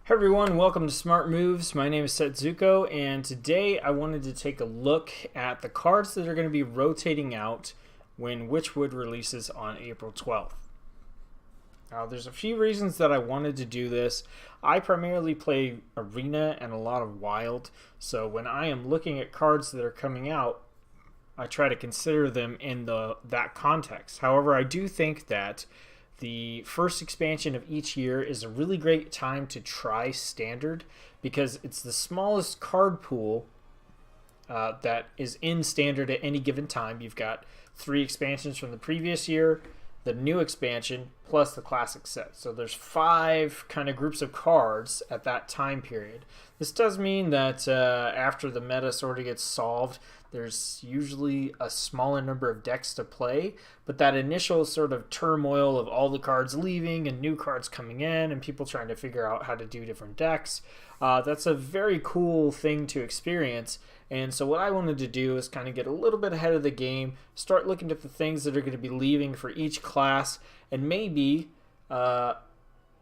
Hey everyone, welcome to Smart Moves. My name is Setsuko, and today I wanted to take a look at the cards that are going to be rotating out when Witchwood releases on April 12th. Now, there's a few reasons that I wanted to do this. I primarily play Arena and a lot of Wild, so when I am looking at cards that are coming out, I try to consider them in that context. However, I do think that the first expansion of each year is a really great time to try Standard because it's the smallest card pool that is in Standard at any given time. You've got 3 expansions from the previous year, the new expansion, plus the classic set. So there's 5 kind of groups of cards at that time period. This does mean that after the meta sort of gets solved, there's usually a smaller number of decks to play, but that initial sort of turmoil of all the cards leaving and new cards coming in and people trying to figure out how to do different decks, that's a very cool thing to experience. And so what I wanted to do is kind of get a little bit ahead of the game, start looking at the things that are going to be leaving for each class, and maybe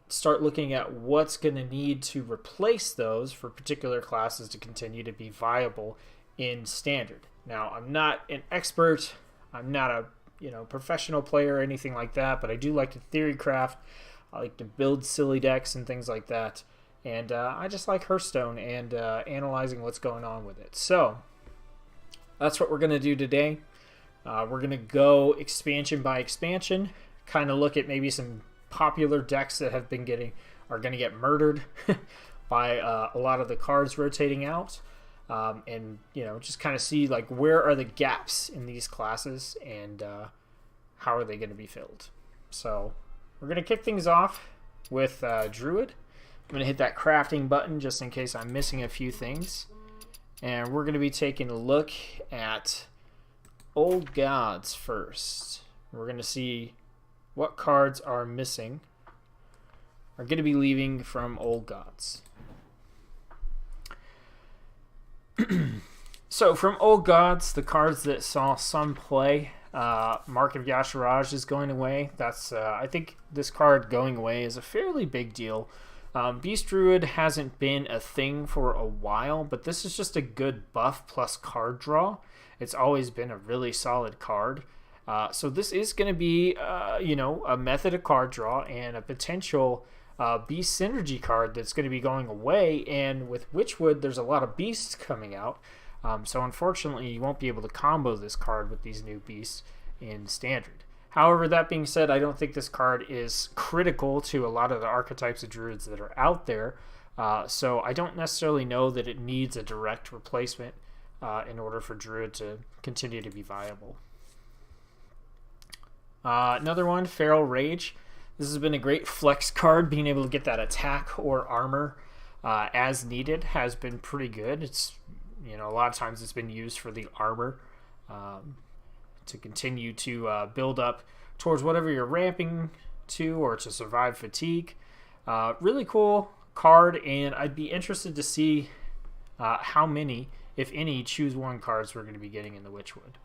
start looking at what's going to need to replace those for particular classes to continue to be viable in Standard. Now, I'm not an expert, I'm not a professional player or anything like that, but I do like to theory craft. I like to build silly decks and things like that, and I just like Hearthstone and analyzing what's going on with it. So that's what we're going to do today. We're going to go expansion by expansion, kind of look at maybe some popular decks that are going to get murdered by a lot of the cards rotating out. And just kind of see like where are the gaps in these classes and how are they going to be filled. So we're going to kick things off with Druid. I'm going to hit that crafting button just in case I'm missing a few things, and we're going to be taking a look at Old Gods first. We're going to see what cards are missing, are going to be leaving from Old Gods. So from Old Gods, the cards that saw some play, Mark of Yasharaj is going away. That's I think this card going away is a fairly big deal. Beast Druid hasn't been a thing for a while, but this is just a good buff plus card draw. It's always been a really solid card. So this is going to be a method of card draw and a potential beast synergy card that's going to be going away. And with Witchwood, there's a lot of beasts coming out. So unfortunately, you won't be able to combo this card with these new beasts in Standard. However, that being said, I don't think this card is critical to a lot of the archetypes of druids that are out there. So I don't necessarily know that it needs a direct replacement in order for Druid to continue to be viable. Another one, Feral Rage. This has been a great flex card. Being able to get that attack or armor as needed has been pretty good. It's a lot of times it's been used for the armor to continue to build up towards whatever you're ramping to or to survive fatigue. Really cool card, and I'd be interested to see how many, if any, Choose One cards we're going to be getting in the Witchwood.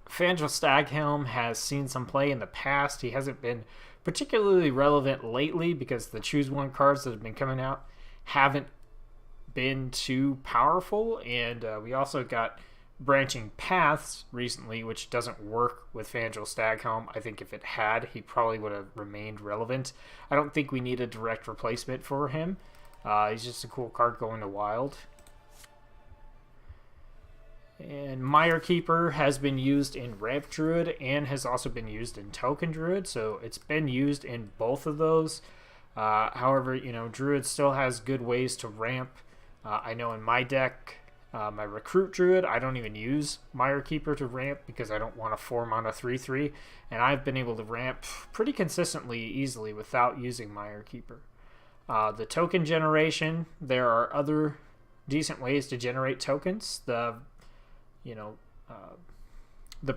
Fangel Staghelm has seen some play in the past. He hasn't been particularly relevant lately because the Choose One cards that have been coming out haven't been too powerful, and we also got Branching Paths recently, which doesn't work with Fangel Staghelm. I think if it had, he probably would have remained relevant. I don't think we need a direct replacement for him. He's just a cool card going to Wild. And Mire Keeper has been used in Ramp Druid and has also been used in Token Druid, so it's been used in both of those. However, Druid still has good ways to ramp. I know in my deck, my Recruit Druid, I don't even use Mire Keeper to ramp because I don't want to form on a 3/3, and I've been able to ramp pretty consistently easily without using Mire Keeper. The token generation, there are other decent ways to generate tokens. The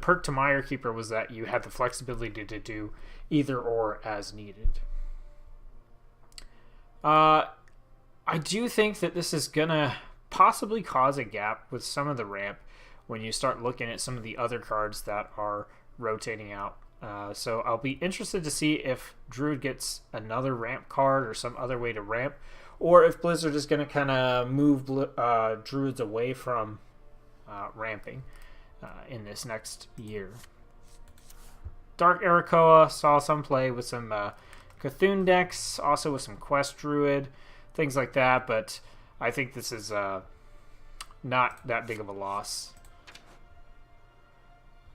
perk to Mire Keeper was that you had the flexibility to do either or as needed. I do think that this is going to possibly cause a gap with some of the ramp when you start looking at some of the other cards that are rotating out So I'll be interested to see if Druid gets another ramp card or some other way to ramp, or if Blizzard is going to kind of move Druids away from ramping in this next year. Dark Arakoa saw some play with some Cthulhu decks, also with some Quest Druid, things like that, but I think this is not that big of a loss.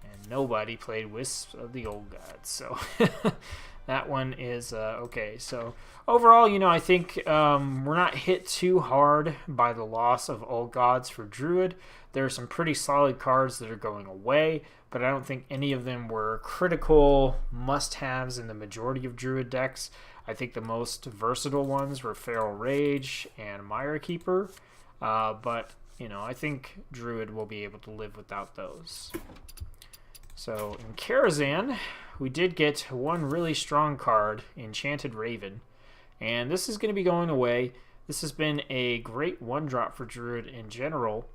And nobody played Wisps of the Old Gods, so that one is okay. So overall, I think we're not hit too hard by the loss of Old Gods for Druid. There are some pretty solid cards that are going away, but I don't think any of them were critical must-haves in the majority of Druid decks. I think the most versatile ones were Feral Rage and Mire Keeper, but I think Druid will be able to live without those. So in Karazhan, we did get one really strong card, Enchanted Raven, and this is going to be going away. This has been a great one-drop for Druid in general,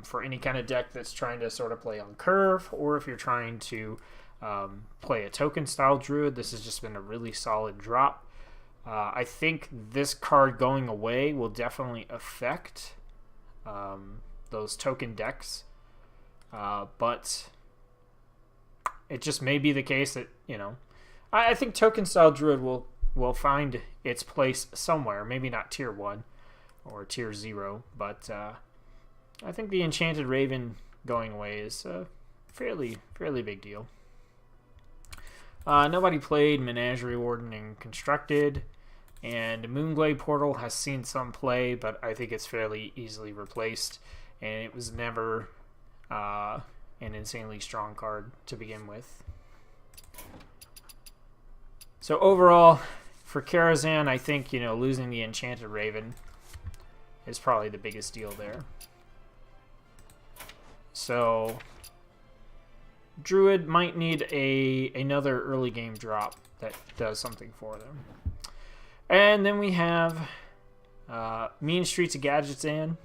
for any kind of deck that's trying to sort of play on curve, or if you're trying to play a token-style Druid. This has just been a really solid drop. I think this card going away will definitely affect those token decks, but it just may be the case that, I think token-style Druid will find its place somewhere. Maybe not tier 1 or tier 0, but I think the Enchanted Raven going away is a fairly big deal. Nobody played Menagerie Warden and Constructed, and Moonglade Portal has seen some play, but I think it's fairly easily replaced, and it was never an insanely strong card to begin with. So overall, for Karazhan, I think, losing the Enchanted Raven is probably the biggest deal there. So Druid might need another early game drop that does something for them. And then we have Mean Streets of Gadgetzan.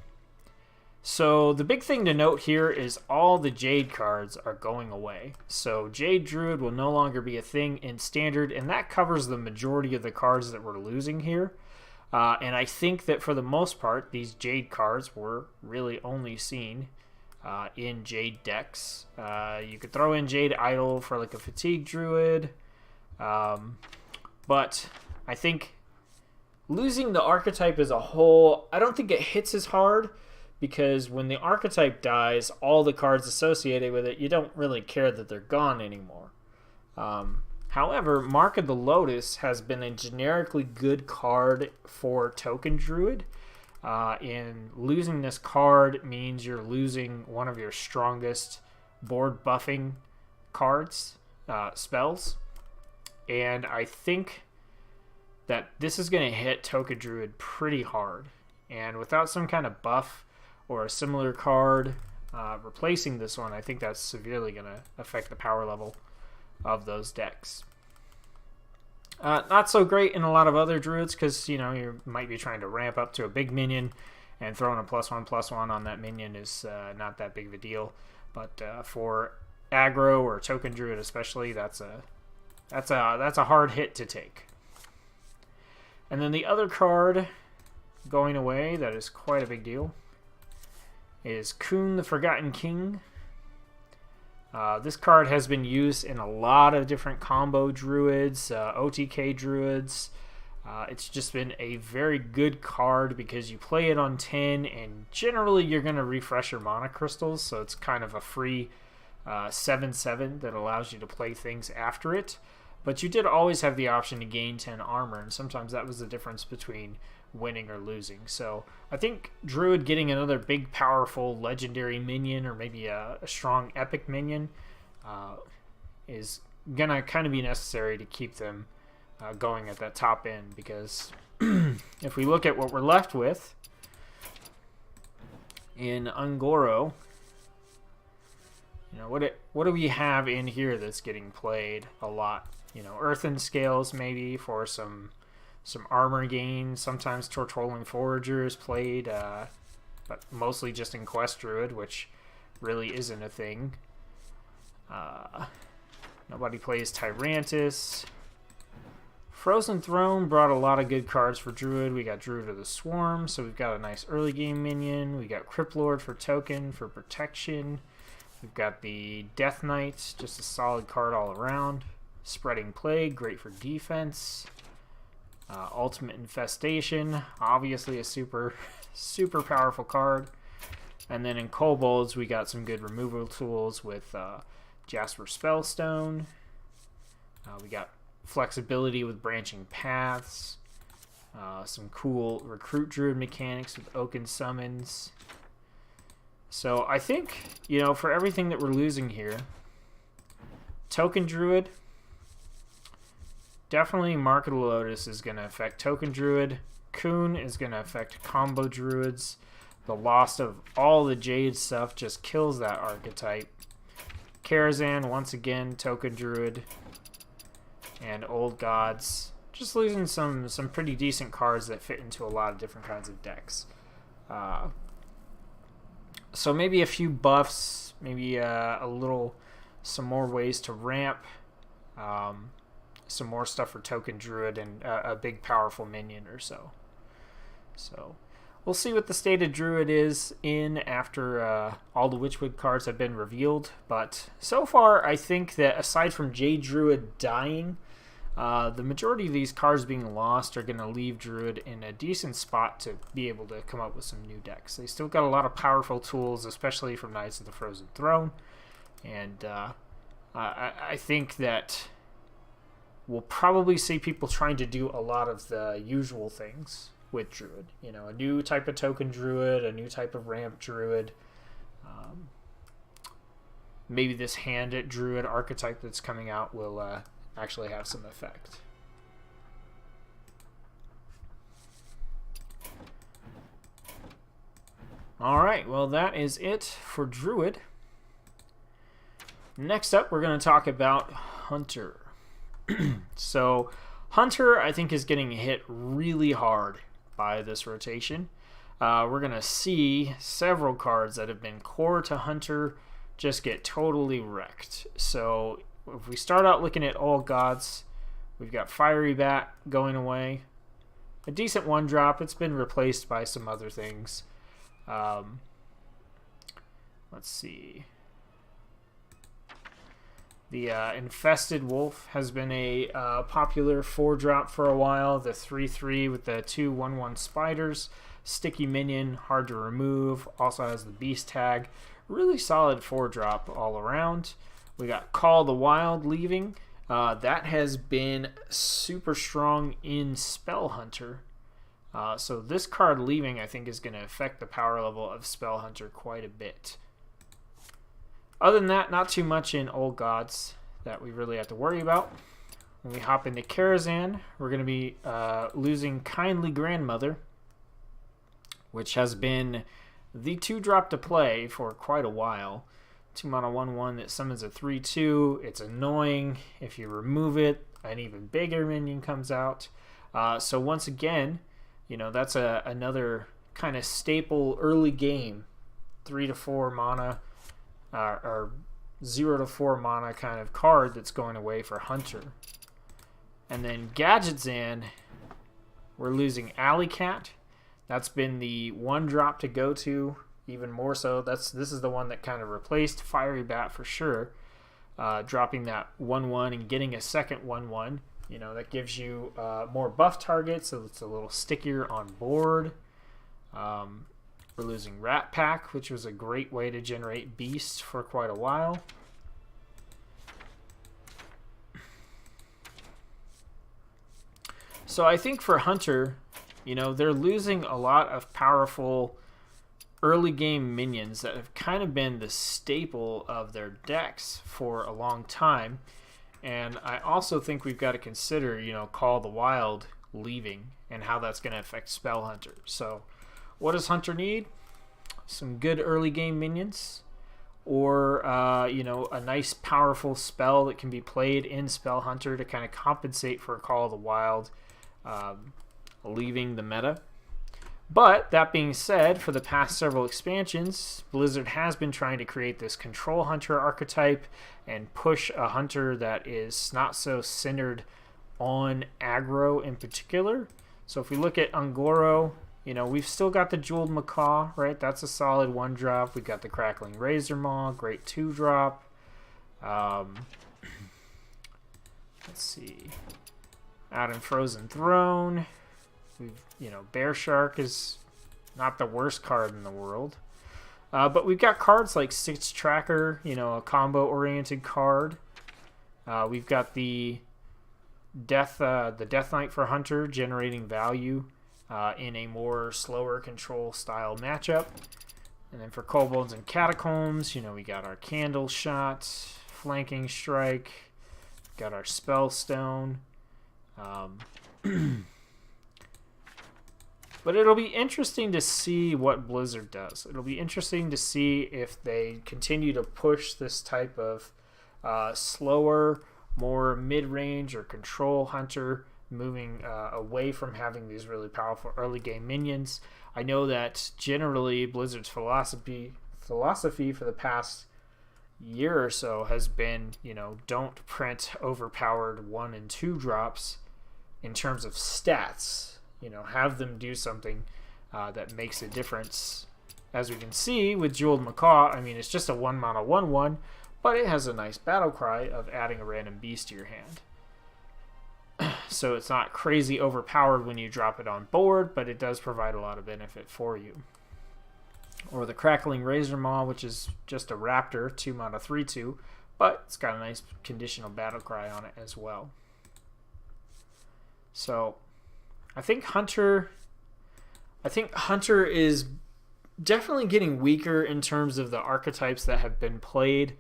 So the big thing to note here is all the Jade cards are going away. So Jade Druid will no longer be a thing in Standard, and that covers the majority of the cards that we're losing here. And I think that for the most part, these Jade cards were really only seen in Jade decks. You could throw in Jade Idol for like a Fatigue Druid, but I think losing the archetype as a whole, I don't think it hits as hard, because when the archetype dies, all the cards associated with it, you don't really care that they're gone anymore. However, Mark of the Lotus has been a generically good card for Token Druid. And losing this card means you're losing one of your strongest board buffing cards, spells. And I think that this is going to hit Token Druid pretty hard. And without some kind of buff or a similar card replacing this one, I think that's severely going to affect the power level of those decks. Not so great in a lot of other Druids, because you might be trying to ramp up to a big minion, and throwing a +1/+1 on that minion is not that big of a deal. But for aggro or Token Druid especially, that's a hard hit to take. And then the other card going away that is quite a big deal is Kuhn the Forgotten King. This card has been used in a lot of different combo Druids, OTK Druids. It's just been a very good card because you play it on 10, and generally you're going to refresh your mana crystals, so it's kind of a free 7/7 that allows you to play things after it. But you did always have the option to gain 10 armor, and sometimes that was the difference between winning or losing. So I think Druid getting another big, powerful, legendary minion, or maybe a strong epic minion, is going to kind of be necessary to keep them going at that top end. Because if we look at what we're left with in Ungoro, what do we have in here that's getting played a lot? Earthen Scales maybe for some armor gain. Sometimes Tortrolling Forager is played, but mostly just in Quest Druid, which really isn't a thing. Nobody plays Tyrantus. Frozen Throne brought a lot of good cards for Druid. We got Druid of the Swarm, so we've got a nice early game minion. We got Crypt Lord for token, for protection. We've got the Death Knight, just a solid card all around. Spreading Plague, great for defense. Ultimate Infestation, obviously a super powerful card. And then in Kobolds, we got some good removal tools with Jasper Spellstone. We got flexibility with Branching Paths. Some cool Recruit Druid mechanics with Oaken Summons. So I think, you know, for everything that we're losing here, Token Druid, definitely Mark of the Lotus is going to affect Token Druid. Coon is going to affect combo Druids. The loss of all the Jade stuff just kills that archetype. Karazhan, once again, Token Druid. And Old Gods. Just losing some pretty decent cards that fit into a lot of different kinds of decks. So maybe a few buffs, maybe some more ways to ramp, some more stuff for Token Druid, and a big powerful minion or so. So we'll see what the state of Druid is in after all the Witchwood cards have been revealed. But so far, I think that aside from Jade Druid dying, the majority of these cards being lost are going to leave Druid in a decent spot to be able to come up with some new decks. They still got a lot of powerful tools, especially from Knights of the Frozen Throne. And I think that we'll probably see people trying to do a lot of the usual things with Druid. You know, a new type of Token Druid, a new type of Ramp Druid. Maybe this Hand at Druid archetype that's coming out will actually have some effect. Alright, well that is it for Druid. Next up, we're going to talk about Hunter. So, Hunter, I think, is getting hit really hard by this rotation. We're going to see several cards that have been core to Hunter just get totally wrecked. So, if we start out looking at All Gods, we've got Fiery Bat going away. A decent one drop. It's been replaced by some other things. Let's see. The Infested Wolf has been a popular 4-drop for a while. The 3/3 with the 2/1/1 spiders. Sticky minion, hard to remove. Also has the Beast tag. Really solid 4-drop all around. We got Call the Wild leaving. That has been super strong in Spell Hunter. So this card leaving, I think, is going to affect the power level of Spell Hunter quite a bit. Other than that, not too much in Old Gods that we really have to worry about. When we hop into Karazhan, we're going to be losing Kindly Grandmother, which has been the 2-drop to play for quite a while. 2-mana 1/1 that summons a 3/2. It's annoying. If you remove it, an even bigger minion comes out. So once again, you know, that's another kind of staple early game 3 to 4 mana or 0 to 4 mana kind of card that's going away for Hunter. And then Gadgetzan, we're losing Alley Cat. That's been the 1-drop to go to. Even more so, this is the one that kind of replaced Fiery Bat for sure. Dropping that 1/1 and getting a second 1/1. You know, that gives you more buff targets, so it's a little stickier on board. We're losing Rat Pack, which was a great way to generate Beast for quite a while. So I think for Hunter, you know, they're losing a lot of powerful early game minions that have kind of been the staple of their decks for a long time. And I also think we've got to consider, you know, Call the Wild leaving and how that's going to affect Spell Hunter. So what does Hunter need? Some good early game minions, or you know, a nice powerful spell that can be played in Spell Hunter to kind of compensate for Call of the Wild leaving the meta. But that being said, for the past several expansions, Blizzard has been trying to create this control hunter archetype and push a hunter that is not so centered on aggro in particular. So if we look at Ungoro, you know, we've still got the Jeweled Macaw, right? That's a solid 1-drop. We've got the Crackling Razor Maw, great 2-drop. Let's see. Out in Frozen Throne, Bear Shark is not the worst card in the world. But we've got cards like Six Tracker, a combo-oriented card. We've got the Death Knight for Hunter, generating value in a more slower control style matchup. And then for Kobolds and Catacombs, we got our Candle Shot, Flanking Strike, got our Spellstone. But it'll be interesting to see what Blizzard does. It'll be interesting to see if they continue to push this type of slower, more mid-range or control hunter, moving away from having these really powerful early game minions. I know that generally Blizzard's philosophy for the past year or so has been, don't print overpowered 1 and 2 drops in terms of stats. Have them do something that makes a difference. As we can see with Jeweled Macaw, it's just a 1-mana 1/1, but it has a nice battle cry of adding a random beast to your hand. So it's not crazy overpowered when you drop it on board, but it does provide a lot of benefit for you. Or the Crackling Razor Maw, which is just a raptor, 2-mana 3/2, but it's got a nice conditional battle cry on it as well. So I think Hunter is definitely getting weaker in terms of the archetypes that have been played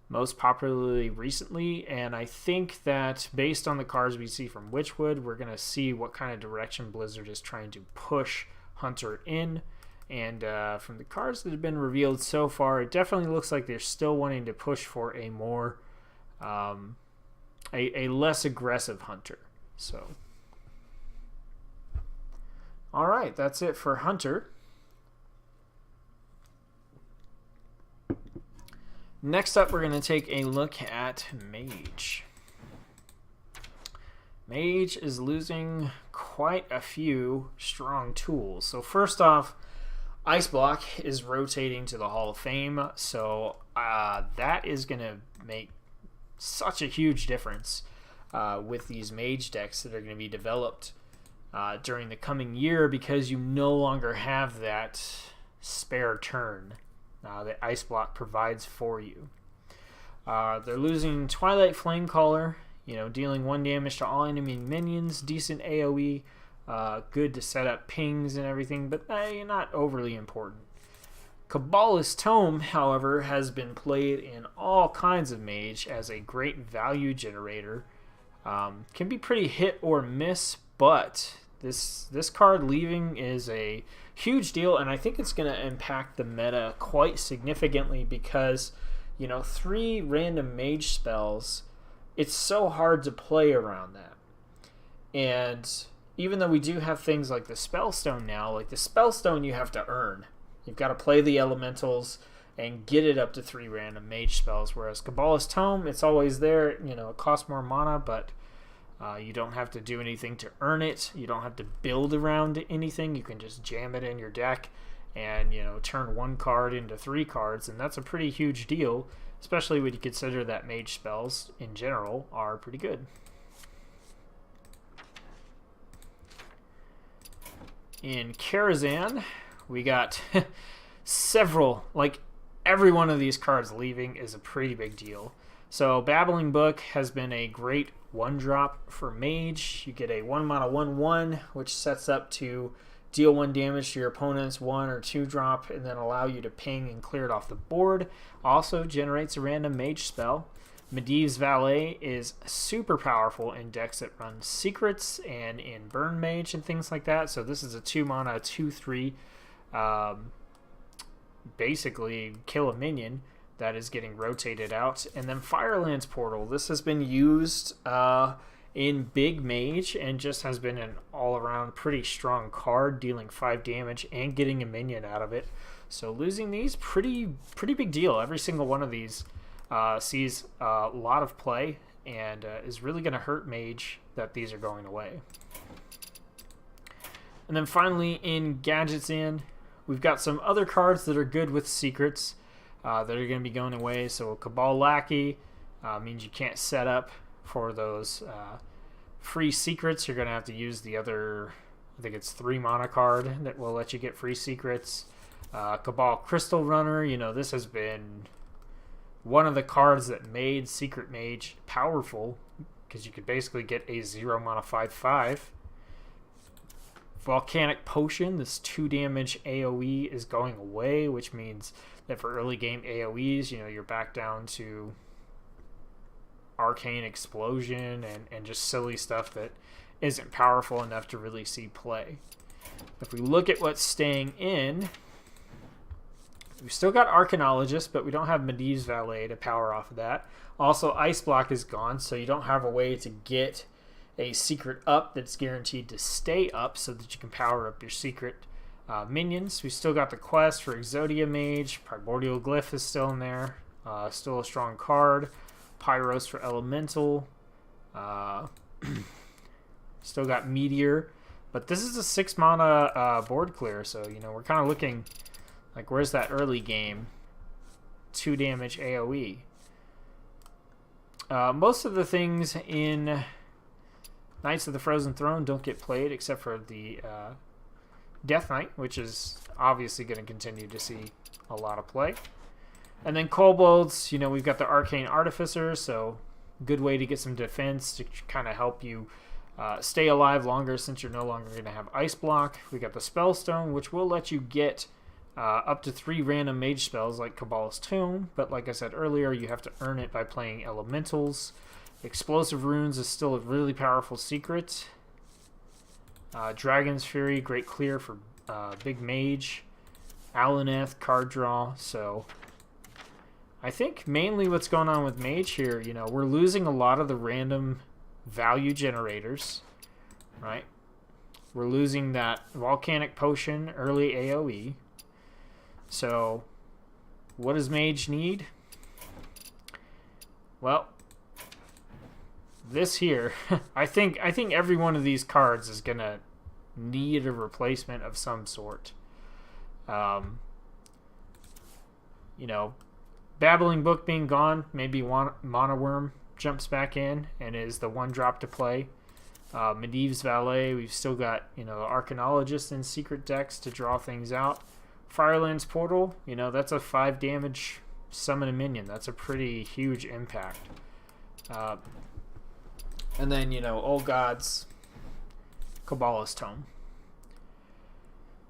most popularly recently, and I think that based on the cards we see from Witchwood, we're going to see what kind of direction Blizzard is trying to push Hunter in. And from the cards that have been revealed so far, it definitely looks like they're still wanting to push for a more a less aggressive Hunter. So all right, that's it for Hunter. Next up, we're going to take a look at Mage. Mage is losing quite a few strong tools. So first off, Ice Block is rotating to the Hall of Fame, so that is going to make such a huge difference with these Mage decks that are going to be developed during the coming year, because you no longer have that spare turn that Ice Block provides for you. They're losing Twilight Flamecaller, dealing 1 damage to all enemy minions, decent AoE, good to set up pings and everything, but not overly important. Cabalist's Tome, however, has been played in all kinds of Mage as a great value generator. Can be pretty hit or miss, but this card leaving is a huge deal, and I think it's going to impact the meta quite significantly because, 3 random Mage spells, it's so hard to play around that. And even though we do have things like the Spellstone now, like the Spellstone you have to earn. You've got to play the Elementals and get it up to 3 random Mage spells, whereas Cabalist's Tome, it's always there. It costs more mana, but you don't have to do anything to earn it. You don't have to build around anything. You can just jam it in your deck and, turn 1 card into 3 cards, and that's a pretty huge deal, especially when you consider that Mage spells in general are pretty good. In Karazhan, we got several, like every one of these cards leaving is a pretty big deal. So Babbling Book has been a great 1-drop for Mage. You get a 1-mana 1/1, which sets up to deal 1 damage to your opponent's 1 or 2 drop and then allow you to ping and clear it off the board. Also generates a random Mage spell. Medivh's Valet is super powerful in decks that run Secrets and in Burn Mage and things like that. So this is a 2-mana 2/3, basically kill a minion that is getting rotated out. And then Firelands Portal. This has been used in Big Mage and just has been an all-around pretty strong card, dealing 5 damage and getting a minion out of it. So losing these, pretty big deal. Every single one of these sees a lot of play and is really going to hurt Mage that these are going away. And then finally in Gadgets In, we've got some other cards that are good with secrets that are going to be going away. So Cabal Lackey means you can't set up for those free secrets. You're going to have to use the other, I think it's 3 mana card that will let you get free secrets. Cabal Crystal Runner, you know, this has been one of the cards that made Secret Mage powerful because you could basically get a 0 mana 5/5. Volcanic Potion, this 2 damage AoE is going away, which means that for early game AoEs, you know, you're back down to Arcane Explosion and just silly stuff that isn't powerful enough to really see play. If we look at what's staying in, we've still got Arcanologist, but we don't have Medivh's Valet to power off of that. Also, Ice Block is gone, so you don't have a way to get a secret up that's guaranteed to stay up so that you can power up your secret minions. We still got the quest for Exodia Mage. Primordial Glyph is still in there. Still a strong card. Pyros for Elemental. Still got Meteor. But this is a 6 mana board clear, so you know we're kind of looking like where's that early game 2 damage AoE. Most of the things in Knights of the Frozen Throne don't get played except for the Death Knight, which is obviously going to continue to see a lot of play. And then Kobolds, you know, we've got the Arcane Artificer, so good way to get some defense to kind of help you stay alive longer since you're no longer going to have Ice Block. We got the Spellstone, which will let you get up to 3 random mage spells like Cabalist's Tomb, but like I said earlier, you have to earn it by playing Elementals. Explosive Runes is still a really powerful secret. Dragon's Fury, great clear for Big Mage. Alaneth, card draw. So I think mainly what's going on with Mage here, you know, we're losing a lot of the random value generators, right? We're losing that Volcanic Potion early AoE. So what does Mage need? Well, this here, I think every one of these cards is gonna need a replacement of some sort. You know, Babbling Book being gone, maybe Monoworm jumps back in and is the 1 drop to play. Medivh's Valet, we've still got, you know, Arcanologist and Secret decks to draw things out. Firelands Portal, you know, that's a 5 damage summon a minion. That's a pretty huge impact. And then, you know, Old Gods, Cabalist's Tome.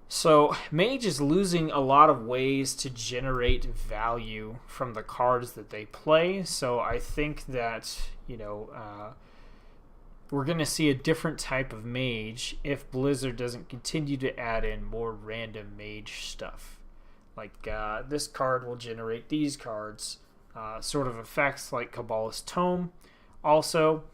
So Mage is losing a lot of ways to generate value from the cards that they play. So I think that, you know, we're going to see a different type of Mage if Blizzard doesn't continue to add in more random Mage stuff. Like this card will generate these cards. Sort of effects like Cabalist's Tome. Also,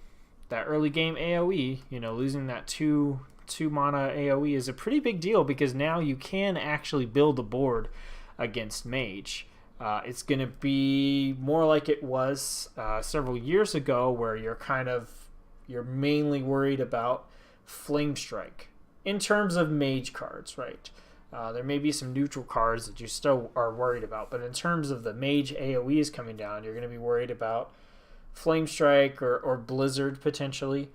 that early game AoE, you know, losing that 2 mana AoE is a pretty big deal because now you can actually build a board against Mage. It's going to be more like it was several years ago where you're mainly worried about Flame Strike in terms of Mage cards, right? There may be some neutral cards that you still are worried about, but in terms of the Mage AoEs coming down, you're going to be worried about Flame Strike or Blizzard potentially.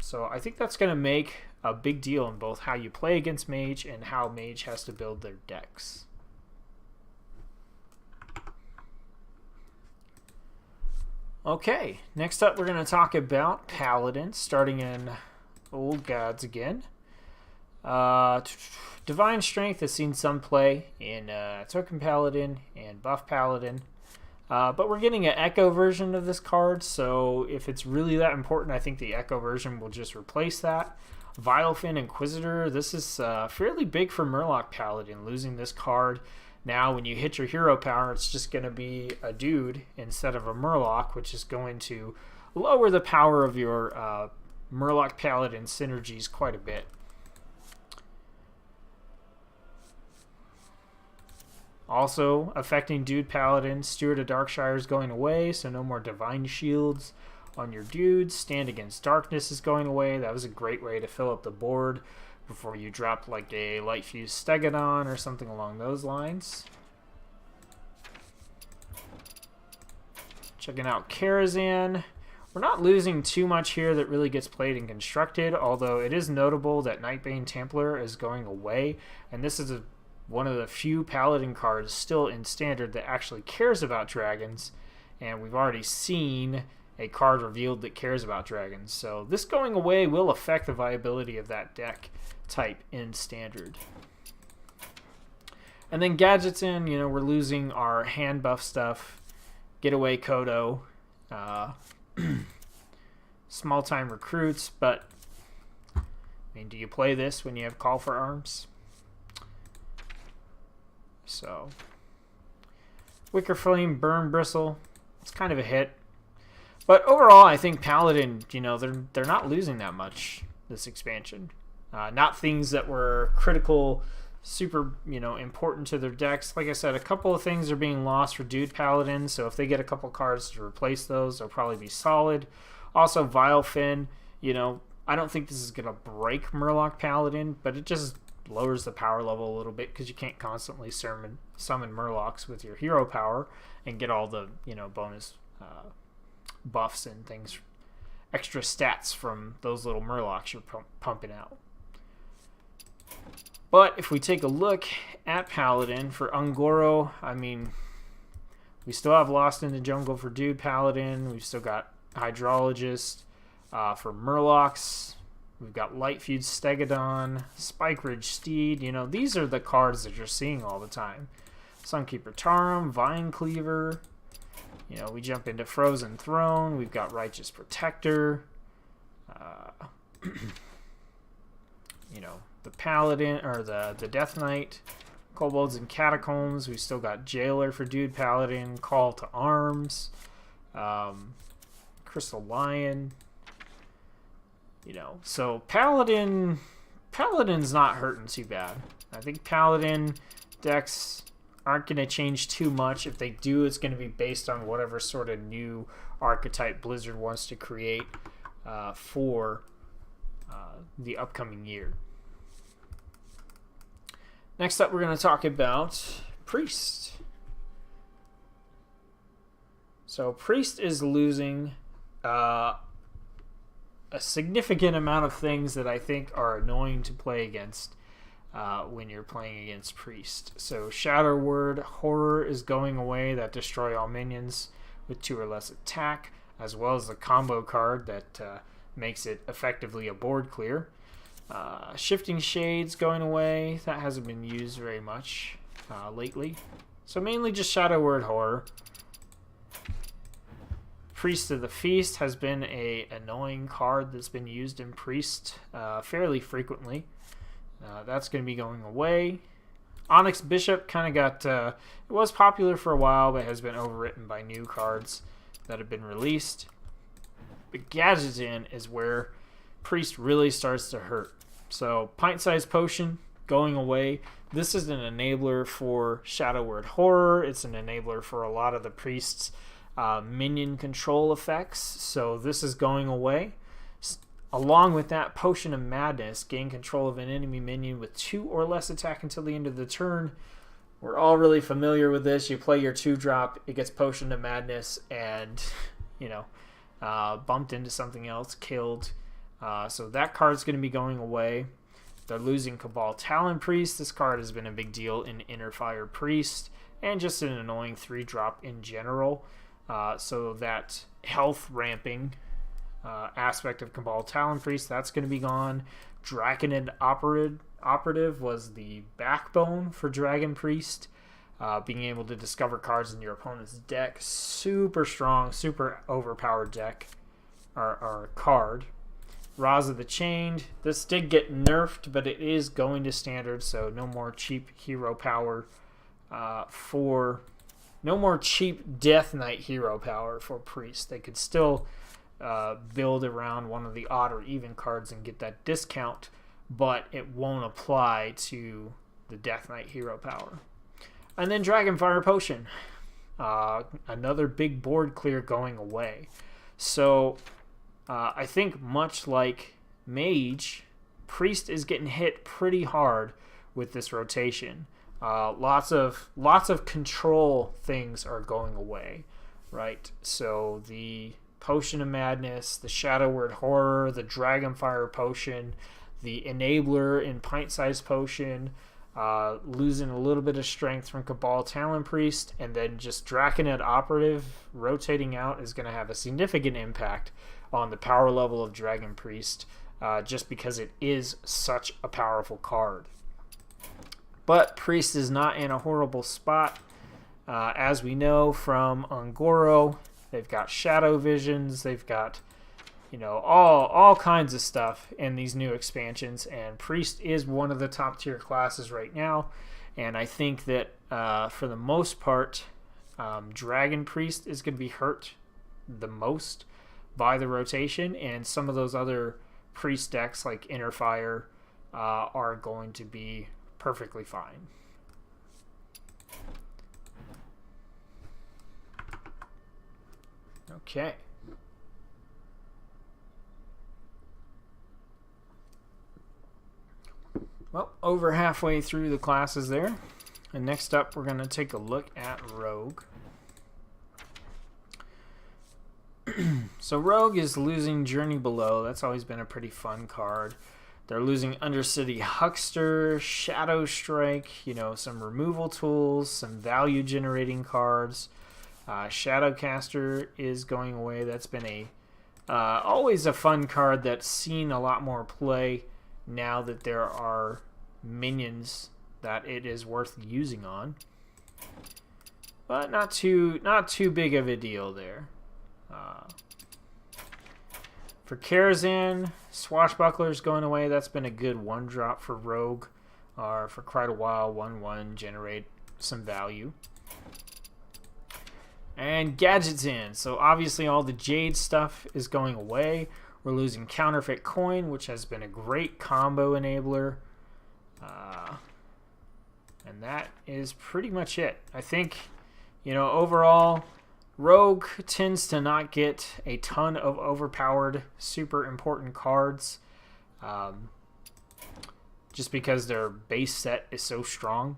So I think that's going to make a big deal in both how you play against Mage and how Mage has to build their decks. Okay, next up we're going to talk about Paladins, starting in Old Gods again. Divine Strength has seen some play in Token Paladin and Buff Paladin. But we're getting an Echo version of this card, so if it's really that important, I think the Echo version will just replace that. Vilefin Inquisitor, this is fairly big for Murloc Paladin, losing this card. Now when you hit your hero power, it's just going to be a dude instead of a Murloc, which is going to lower the power of your Murloc Paladin synergies quite a bit. Also affecting Dude Paladin, Steward of Darkshire is going away, so no more Divine Shields on your dudes. Stand Against Darkness is going away. That was a great way to fill up the board before you dropped like a Light Fused Stegodon or something along those lines. Checking out Karazhan. We're not losing too much here that really gets played and constructed, although it is notable that Nightbane Templar is going away, and this is one of the few Paladin cards still in Standard that actually cares about dragons, and we've already seen a card revealed that cares about dragons. So this going away will affect the viability of that deck type in Standard. And then gadgets in, you know, we're losing our hand buff stuff, Getaway Kodo, small time recruits, but I mean, do you play this when you have Call for Arms? So Wicker Flame, Burn Bristle, it's kind of a hit. But overall, I think Paladin, you know, they're not losing that much this expansion. Not things that were critical, super, you know, important to their decks. Like I said, a couple of things are being lost for Dude Paladin, so if they get a couple cards to replace those, they'll probably be solid. Also, Vile Fin, you know, I don't think this is going to break Murloc Paladin, but it just lowers the power level a little bit because you can't constantly summon Murlocs with your hero power and get all the, you know, bonus buffs and things, extra stats from those little Murlocs you're pumping out. But if we take a look at Paladin for Ungoro, I mean, we still have Lost in the Jungle for Dude Paladin. We've still got Hydrologist for Murlocs. We've got Light Fused Stegodon, Spike Ridge Steed. You know, these are the cards that you're seeing all the time. Sunkeeper Tarim, Vine Cleaver. You know, we jump into Frozen Throne. We've got Righteous Protector. You know, the Paladin, or the Death Knight. Kobolds and Catacombs. We've still got Jailer for Dude Paladin. Call to Arms. Crystal Lion. You know, so Paladin's not hurting too bad. I think Paladin decks aren't going to change too much. If they do, it's going to be based on whatever sort of new archetype Blizzard wants to create for the upcoming year. Next up, we're going to talk about Priest. So Priest is losing a significant amount of things that I think are annoying to play against when you're playing against Priest. So Shadow Word Horror is going away, that destroy all minions with 2 or less attack, as well as the combo card that makes it effectively a board clear. Shifting Shades going away, that hasn't been used very much lately. So mainly just Shadow Word Horror. Priest of the Feast has been a annoying card that's been used in Priest fairly frequently. That's going to be going away. Onyx Bishop kind of got... it was popular for a while, but has been overwritten by new cards that have been released. But Gadgetzan is where Priest really starts to hurt. So Pint-Sized Potion going away. This is an enabler for Shadow Word Horror. It's an enabler for a lot of the Priest's minion control effects, so this is going away. Along with that, Potion of Madness, gain control of an enemy minion with 2 or less attack until the end of the turn. We're all really familiar with this. You play your 2-drop, it gets Potion of Madness, and you know, bumped into something else, killed. So that card's going to be going away. They're losing Cabal Talon Priest. This card has been a big deal in Inner Fire Priest, and just an annoying 3-drop in general. So that health ramping aspect of Cabal Talon Priest, that's going to be gone. Draconid Operative was the backbone for Dragon Priest. Being able to discover cards in your opponent's deck. Super strong, super overpowered deck or card. Raza the Chained. This did get nerfed, but it is going to Standard, so no more cheap hero power no more cheap Death Knight hero power for Priest. They could still build around one of the odd or even cards and get that discount, but it won't apply to the Death Knight hero power. And then Dragonfire Potion. Another big board clear going away. So I think much like Mage, Priest is getting hit pretty hard with this rotation. Lots of control things are going away, right? So the Potion of Madness, the Shadow Word Horror, the Dragonfire Potion, the Enabler in Pint-Sized Potion, losing a little bit of strength from Cabal Talon Priest, and then just Draconet Operative rotating out is going to have a significant impact on the power level of Dragon Priest, just because it is such a powerful card. But Priest is not in a horrible spot. As we know from Ungoro, they've got Shadow Visions, they've got, you know, all kinds of stuff in these new expansions, and Priest is one of the top tier classes right now. And I think that for the most part, Dragon Priest is going to be hurt the most by the rotation, and some of those other Priest decks like Inner Fire are going to be perfectly fine. Okay. Well, over halfway through the classes there. And next up, we're going to take a look at Rogue. So Rogue is losing Journey Below. That's always been a pretty fun card. They're losing Undercity Huckster, Shadow Strike, you know, some removal tools, some value generating cards. Shadowcaster is going away. That's been always a fun card that's seen a lot more play now that there are minions that it is worth using on. But not too big of a deal there. For Karazhan, Swashbuckler's going away. That's been a good one drop for Rogue for quite a while. 1/1, generate some value. And Gadget's in. So obviously all the Jade stuff is going away. We're losing Counterfeit Coin, which has been a great combo enabler. And that is pretty much it. I think, you know, overall, Rogue tends to not get a ton of overpowered, super important cards, just because their base set is so strong.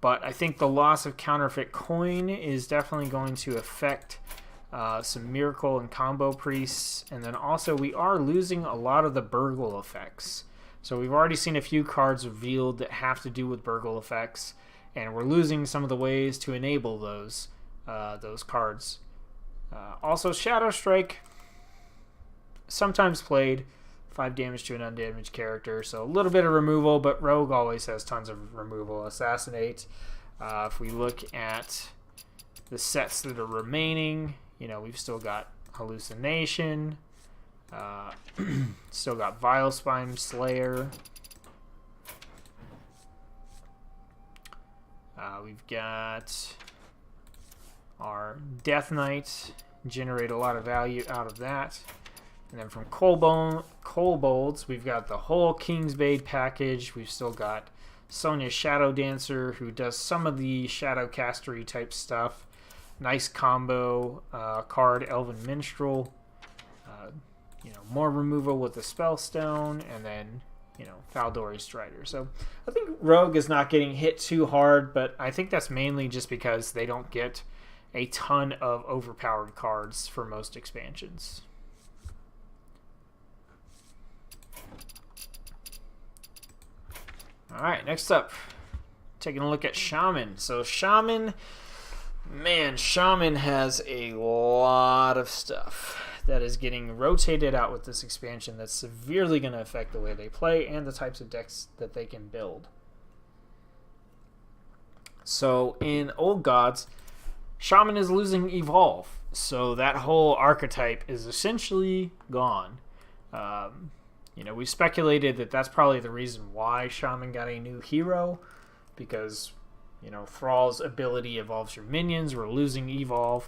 But I think the loss of Counterfeit Coin is definitely going to affect some Miracle and Combo Priests. And then also we are losing a lot of the Burgle effects. So we've already seen a few cards revealed that have to do with Burgle effects, and we're losing some of the ways to enable those cards. Also, Shadow Strike, sometimes played, 5 damage to an undamaged character, so a little bit of removal, but Rogue always has tons of removal. Assassinate, if we look at the sets that are remaining, you know, we've still got Hallucination, still got Vilespine Slayer, we've got our Death Knight, generate a lot of value out of that. And then from Kobolds, we've got the whole Kingsbane package. We've still got Sonya Shadow Dancer, who does some of the Shadowcastery type stuff. Nice combo card, Elven Minstrel. You know, more removal with the Spellstone, and then, you know, Faldori Strider. So I think Rogue is not getting hit too hard, but I think that's mainly just because they don't get a ton of overpowered cards for most expansions. Alright, next up, taking a look at Shaman. So Shaman, man, Shaman has a lot of stuff that is getting rotated out with this expansion that's severely going to affect the way they play and the types of decks that they can build. So in Old Gods, Shaman is losing Evolve, so that whole archetype is essentially gone. You know, we speculated that that's probably the reason why Shaman got a new hero, because, you know, Thrall's ability evolves your minions. We're losing Evolve,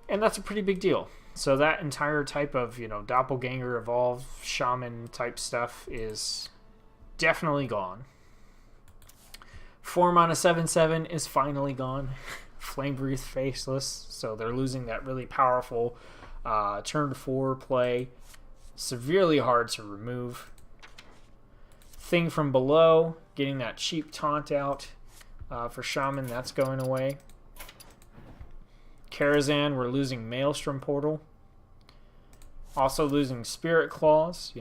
and that's a pretty big deal. So that entire type of, doppelganger, evolve, shaman type stuff is definitely gone. 4 mana 7/7 is finally gone. Flame Breathe Faceless, so they're losing that really powerful turn 4 play. Severely hard to remove. Thing from Below, getting that cheap taunt out for Shaman, that's going away. Karazhan, we're losing Maelstrom Portal. Also losing Spirit Claws,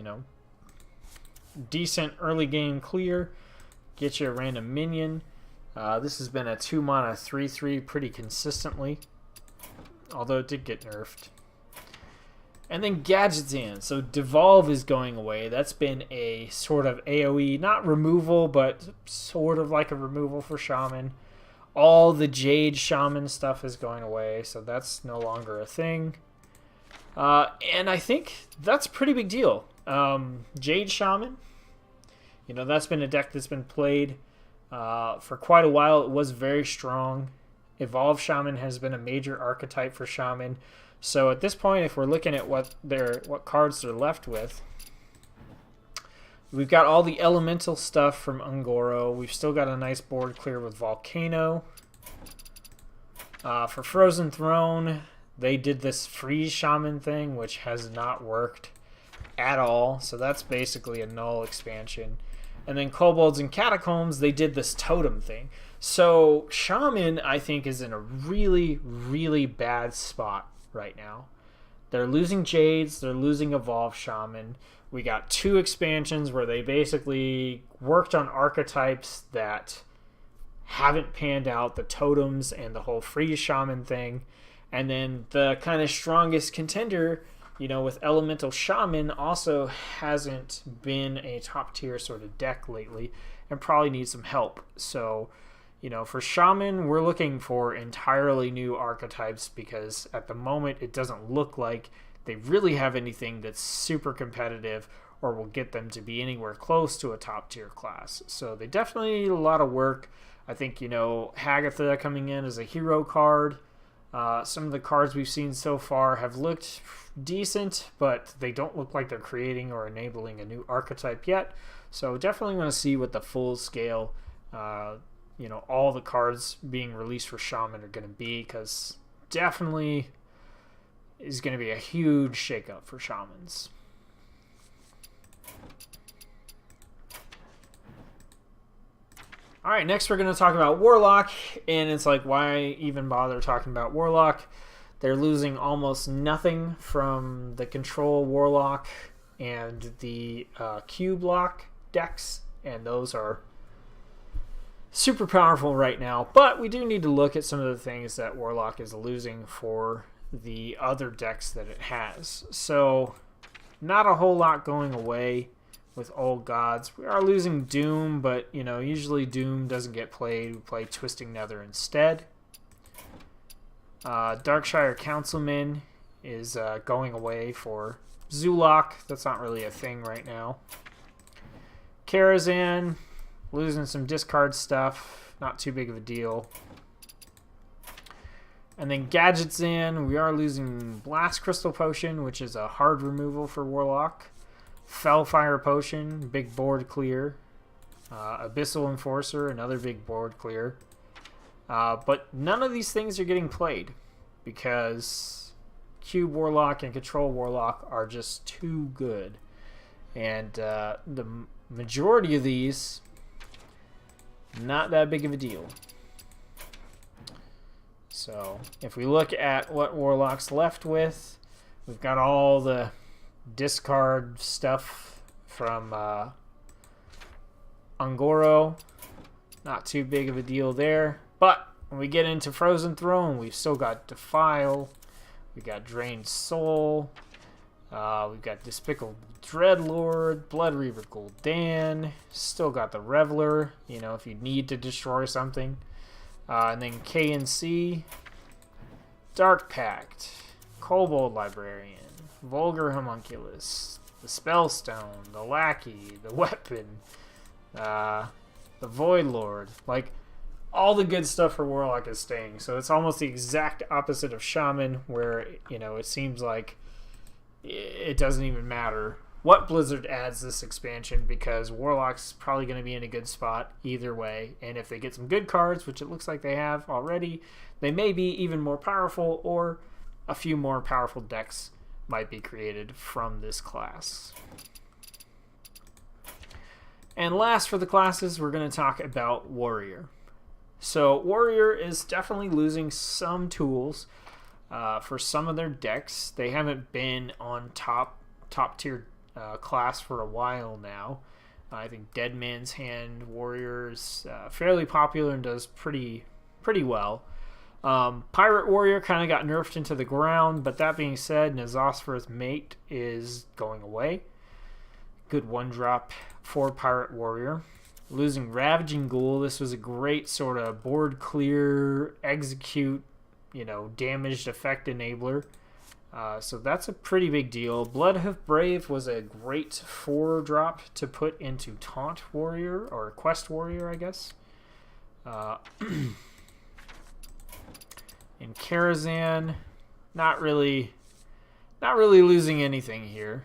Decent early game clear. Get you a random minion. This has been a 2 mana 3/3 pretty consistently, although it did get nerfed. And then Gadgetzan. So Devolve is going away. That's been a sort of AoE, not removal, but sort of like a removal for Shaman. All the Jade Shaman stuff is going away, so that's no longer a thing. And I think that's a pretty big deal. Jade Shaman, that's been a deck that's been played for quite a while. It was very strong. Evolve Shaman has been a major archetype for Shaman. So at this point, if we're looking at what cards they're left with, we've got all the elemental stuff from Ungoro. We've still got a nice board clear with Volcano. For Frozen Throne, they did this Freeze Shaman thing, which has not worked at all. So that's basically a null expansion. And then Kobolds and Catacombs, they did this Totem thing. So Shaman, I think, is in a really, really bad spot right now. They're losing Jades, they're losing Evolve Shaman. We got 2 expansions where they basically worked on archetypes that haven't panned out, the totems and the whole Freeze Shaman thing. And then the kind of strongest contender, with Elemental Shaman, also hasn't been a top tier sort of deck lately and probably needs some help. So, for Shaman, we're looking for entirely new archetypes because at the moment it doesn't look like they really have anything that's super competitive or will get them to be anywhere close to a top tier class. So they definitely need a lot of work. I think, Hagatha coming in as a hero card. Some of the cards we've seen so far have looked decent, but they don't look like they're creating or enabling a new archetype yet. So definitely want to see what the full scale, all the cards being released for Shaman are going to be, because definitely is going to be a huge shakeup for Shamans. All right, next we're going to talk about Warlock, and it's like, why even bother talking about Warlock? They're losing almost nothing from the Control Warlock and the Q Block decks, and those are super powerful right now. But we do need to look at some of the things that Warlock is losing for the other decks that it has. So, not a whole lot going away with Old Gods. We are losing Doom, but usually Doom doesn't get played. We play Twisting Nether instead. Darkshire Councilman is going away for Zulok. That's not really a thing right now. Karazhan, losing some discard stuff. Not too big of a deal. And then Gadgetzan, we are losing Blast Crystal Potion, which is a hard removal for Warlock. Fellfire Potion, big board clear. Abyssal Enforcer, another big board clear. But none of these things are getting played because Cube Warlock and Control Warlock are just too good. And the majority of these, not that big of a deal. So if we look at what Warlock's left with, we've got all the discard stuff from Ungoro. Not too big of a deal there. But when we get into Frozen Throne, we've still got Defile. We've got Drained Soul. We've got Despicable Dreadlord, Blood Reaver Gul'dan. Still got the Reveler, if you need to destroy something. And then KNC, Dark Pact, Kobold Librarian, Vulgar Homunculus, the Spellstone, the Lackey, the Weapon, the Void Lord. Like, all the good stuff for Warlock is staying. So it's almost the exact opposite of Shaman, where, you know, it seems like it doesn't even matter what Blizzard adds this expansion, because Warlock's probably going to be in a good spot either way. And if they get some good cards, which it looks like they have already, they may be even more powerful, or a few more powerful decks might be created from this class. And last for the classes, we're going to talk about Warrior. So Warrior is definitely losing some tools for some of their decks. They haven't been on top tier class for a while now. I think Dead Man's Hand Warrior is fairly popular and does pretty well. Pirate Warrior kind of got nerfed into the ground, but that being said, Nizosphorus Mate is going away. Good 1-drop for Pirate Warrior. Losing Ravaging Ghoul. This was a great sort of board clear, execute, you know, damaged effect enabler. So that's a pretty big deal. Bloodhoof Brave was a great 4-drop to put into Taunt Warrior, or Quest Warrior, I guess. In Karazhan, not really losing anything here.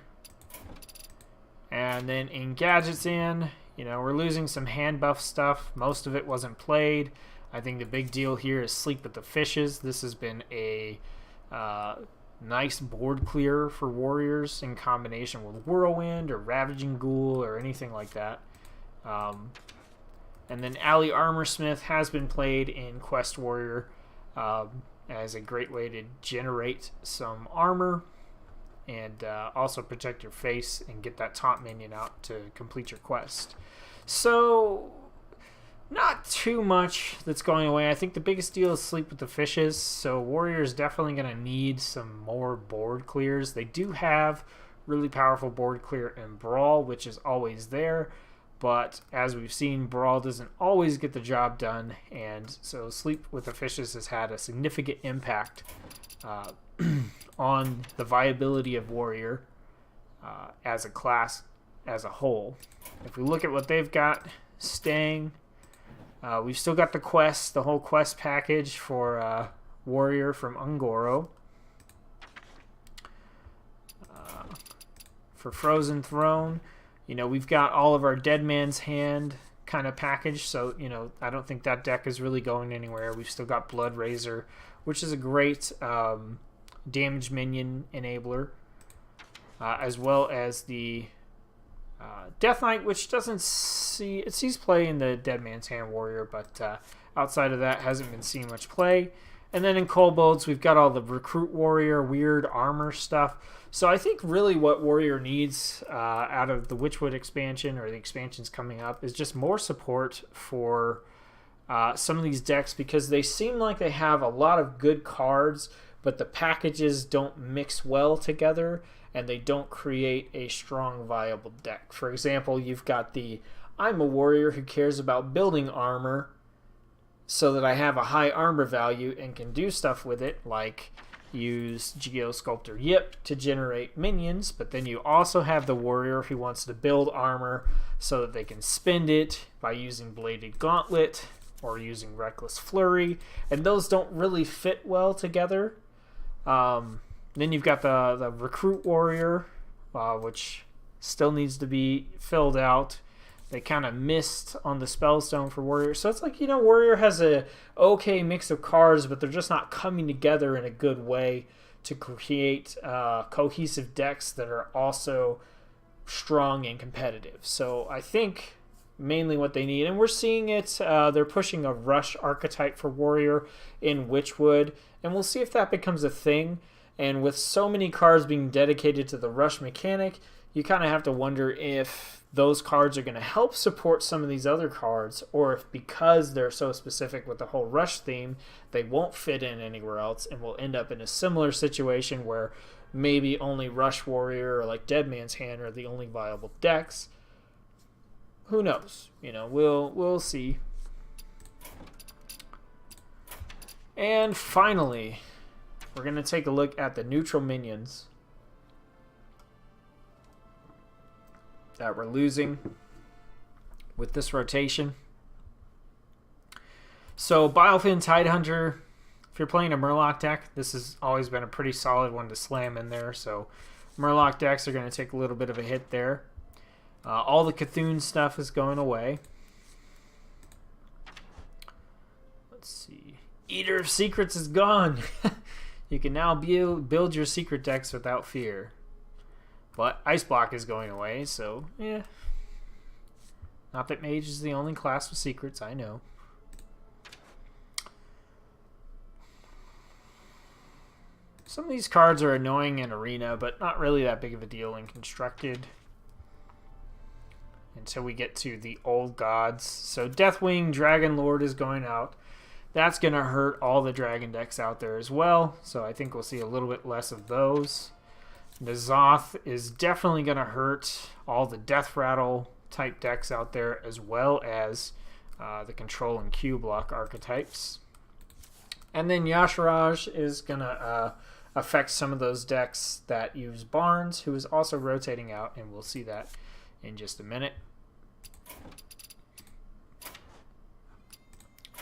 And then in Gadgetzan, you know, we're losing some hand buff stuff. Most of it wasn't played. I think the big deal here is Sleep with the Fishes. This has been a nice board clear for Warriors in combination with Whirlwind or Ravaging Ghoul or anything like that. And then Alley Armorsmith has been played in Quest Warrior as a great way to generate some armor and also protect your face and get that taunt minion out to complete your quest. So not too much that's going away. I think the biggest deal is Sleep with the Fishes, so Warrior is definitely going to need some more board clears. They do have really powerful board clear in Brawl, which is always there, but as we've seen, Brawl doesn't always get the job done, and so Sleep with the Fishes has had a significant impact on the viability of Warrior as a class as a whole. If we look at what they've got staying, we've still got the whole quest package for Warrior from Ungoro. For Frozen Throne, you know, we've got all of our Dead Man's Hand kind of package, so, you know, I don't think that deck is really going anywhere. We've still got Blood Razor, which is a great damage minion enabler, as well as the Death Knight, which sees play in the Dead Man's Hand Warrior, but outside of that hasn't been seeing much play. And then in Kobolds, we've got all the Recruit Warrior, weird armor stuff. So I think really what Warrior needs out of the Witchwood expansion, or the expansions coming up, is just more support for some of these decks, because they seem like they have a lot of good cards, but the packages don't mix well together, and they don't create a strong, viable deck. For example, you've got the I'm a warrior who cares about building armor so that I have a high armor value and can do stuff with it, like use Geosculptor Yip to generate minions, but then you also have the warrior who wants to build armor so that they can spend it by using Bladed Gauntlet or using Reckless Flurry, and those don't really fit well together. Then you've got the Recruit Warrior, which still needs to be filled out. They kind of missed on the Spellstone for Warrior. So it's like, you know, Warrior has a okay mix of cards, but they're just not coming together in a good way to create cohesive decks that are also strong and competitive. So I think mainly what they need, and we're seeing it, they're pushing a Rush archetype for Warrior in Witchwood, and we'll see if that becomes a thing. And with so many cards being dedicated to the Rush mechanic, you kind of have to wonder if those cards are going to help support some of these other cards, or if because they're so specific with the whole Rush theme, they won't fit in anywhere else, and we'll end up in a similar situation where maybe only Rush Warrior or like Dead Man's Hand are the only viable decks. Who knows? You know, we'll see. And finally, we're going to take a look at the neutral minions that we're losing with this rotation. So Bilefin Tidehunter, if you're playing a Murloc deck, this has always been a pretty solid one to slam in there. So Murloc decks are going to take a little bit of a hit there. All the Cthulhu stuff is going away. Let's see. Eater of Secrets is gone. You can now build your secret decks without fear. But Ice Block is going away, so yeah. Not that Mage is the only class with secrets, I know. Some of these cards are annoying in Arena, but not really that big of a deal in Constructed. Until we get to the Old Gods. So Deathwing Dragon Lord is going out. That's going to hurt all the Dragon decks out there as well. So I think we'll see a little bit less of those. N'Zoth is definitely going to hurt all the Death Rattle type decks out there, as well as the Control and Q block archetypes. And then Yasharaj is going to affect some of those decks that use Barnes, who is also rotating out, and we'll see that in just a minute.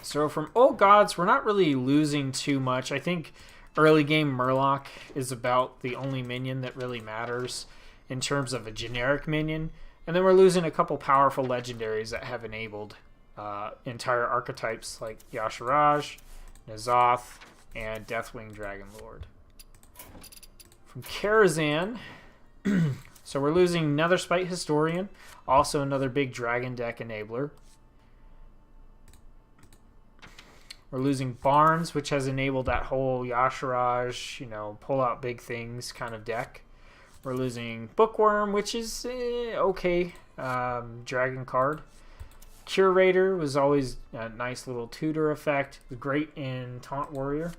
So from Old Gods, we're not really losing too much. I think early game Murloc is about the only minion that really matters in terms of a generic minion. And then we're losing a couple powerful legendaries that have enabled entire archetypes like Yasharaj, N'Zoth, and Deathwing Dragon Lord. From Karazhan, so we're losing Netherspite Historian, also another big dragon deck enabler. We're losing Barnes, which has enabled that whole Yasharaj, pull out big things kind of deck. We're losing Bookworm, which is okay dragon card. Curator was always a nice little tutor effect, great in Taunt Warrior.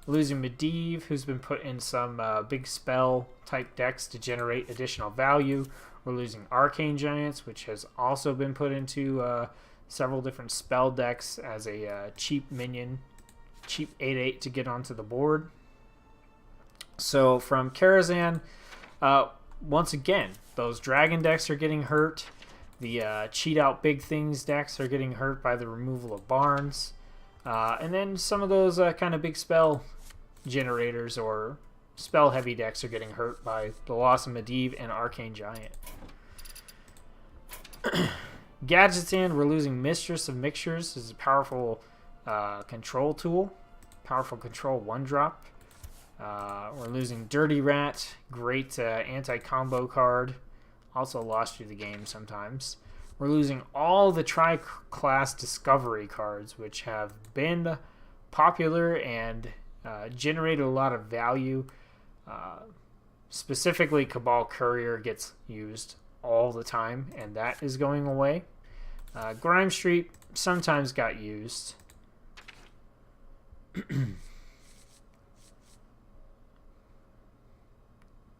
Losing Medivh, who's been put in some big spell type decks to generate additional value. We're losing Arcane Giants, which has also been put into several different spell decks as a cheap minion, cheap 8/8 to get onto the board. So from Karazhan, once again, those dragon decks are getting hurt. The cheat out big things decks are getting hurt by the removal of Barnes. And then some of those kind of big spell generators or spell heavy decks are getting hurt by the loss of Medivh and Arcane Giant. Gadgetzan, we're losing Mistress of Mixtures. This is a powerful control tool. Powerful control 1-drop. We're losing Dirty Rat. Great anti-combo card. Also lost you the game sometimes. We're losing all the tri-class discovery cards, which have been popular and generated a lot of value. Specifically, Cabal Courier gets used all the time, and that is going away. Grime Street sometimes got used. The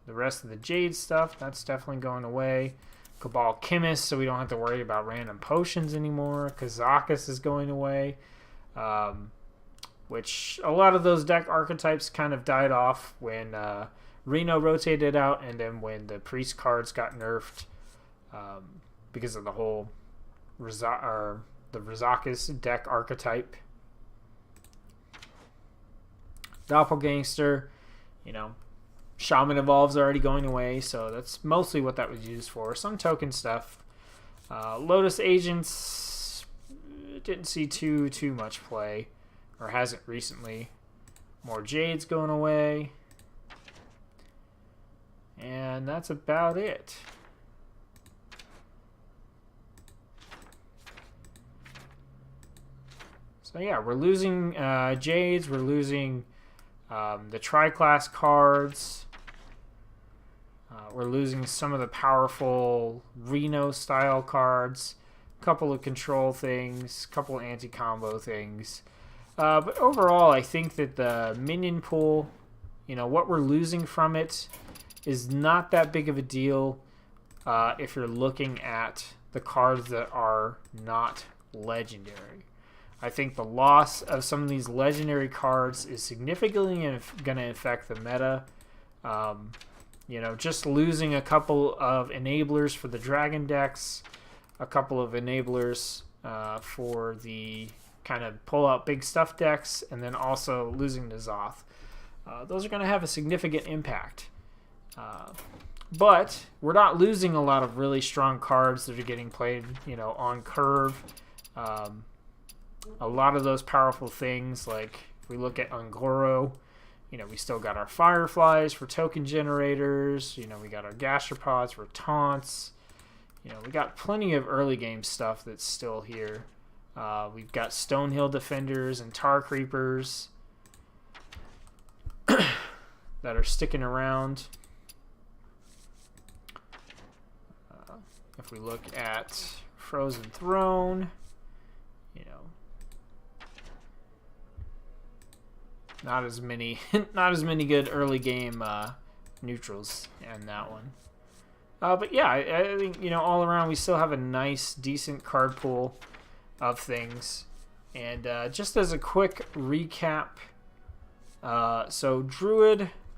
rest of the Jade stuff, that's definitely going away. Cabal Chemist, so we don't have to worry about random potions anymore. Kazakus is going away. Which a lot of those deck archetypes kind of died off when Reno rotated out, and then when the Priest cards got nerfed because of the whole the Razakus deck archetype. Doppelgangster, Shaman Evolve's already going away, so that's mostly what that was used for. Some token stuff. Lotus Agents didn't see too much play, or hasn't recently. More Jades going away. And that's about it. So yeah, we're losing Jades, we're losing the tri-class cards. We're losing some of the powerful Reno-style cards, a couple of control things, a couple of anti-combo things. But overall, I think that the minion pool, what we're losing from it is not that big of a deal if you're looking at the cards that are not legendary. I think the loss of some of these legendary cards is significantly going to affect the meta. Just losing a couple of enablers for the dragon decks, a couple of enablers for the kind of pull out big stuff decks, and then also losing to Zoth. Those are going to have a significant impact. But we're not losing a lot of really strong cards that are getting played, on curve. A lot of those powerful things, like if we look at Ungoro, we still got our Fireflies for token generators. We got our Gastropods for taunts. We got plenty of early game stuff that's still here. We've got Stonehill Defenders and Tar Creepers that are sticking around. If we look at Frozen Throne, not as many good early game neutrals in that one. But yeah, I think all around we still have a nice, decent card pool of things. And just as a quick recap, so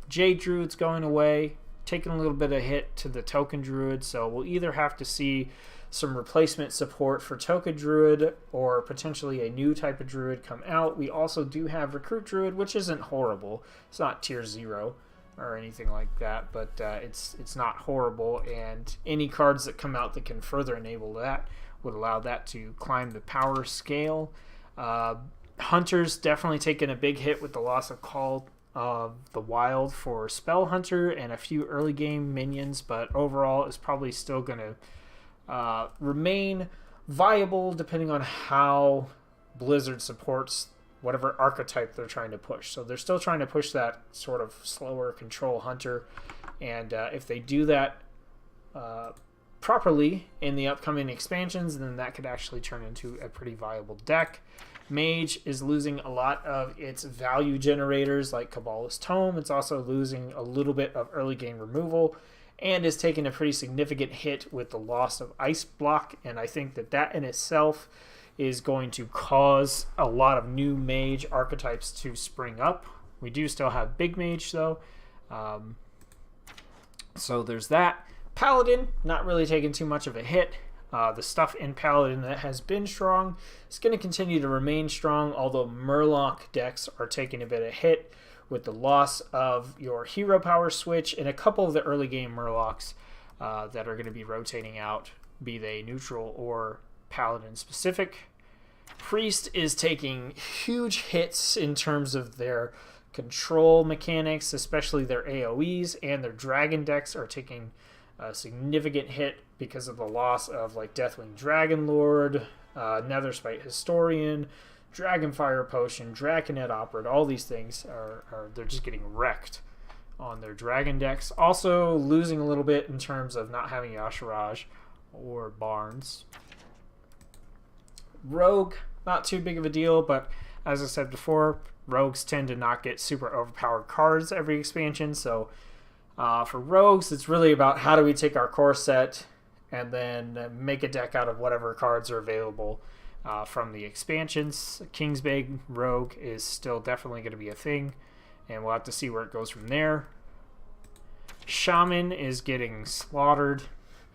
Jade Druid's going away, taking a little bit of hit to the Token Druid, so we'll either have to see some replacement support for Token Druid or potentially a new type of Druid come out. We also do have Recruit Druid, which isn't horrible. It's not tier 0 or anything like that, but it's not horrible, and any cards that come out that can further enable that would allow that to climb the power scale. Hunter's definitely taken a big hit with the loss of Call of the Wild for Spell Hunter and a few early game minions, but overall is probably still going to remain viable depending on how Blizzard supports whatever archetype they're trying to push. So they're still trying to push that sort of slower control Hunter, and if they do that properly in the upcoming expansions, then that could actually turn into a pretty viable deck. Mage is losing a lot of its value generators like Kabbalist Tome. It's also losing a little bit of early game removal and is taking a pretty significant hit with the loss of Ice Block, and I think that in itself is going to cause a lot of new Mage archetypes to spring up. We do still have Big Mage though, so there's that. Paladin, not really taking too much of a hit. The stuff in Paladin that has been strong is going to continue to remain strong, although Murloc decks are taking a bit of hit with the loss of your hero power switch and a couple of the early game Murlocs that are going to be rotating out, be they neutral or Paladin specific. Priest is taking huge hits in terms of their control mechanics, especially their AoEs, and their dragon decks are taking a significant hit because of the loss of like Deathwing Dragonlord, Netherspite Historian, Dragonfire Potion, Draconet Opera. All these things they're just getting wrecked on their dragon decks. Also losing a little bit in terms of not having Yasharaj or Barnes. Rogue, not too big of a deal, but as I said before, rogues tend to not get super overpowered cards every expansion, so for rogues, it's really about how do we take our core set and then make a deck out of whatever cards are available from the expansions. Kingsbane Rogue is still definitely going to be a thing, and we'll have to see where it goes from there. Shaman is getting slaughtered,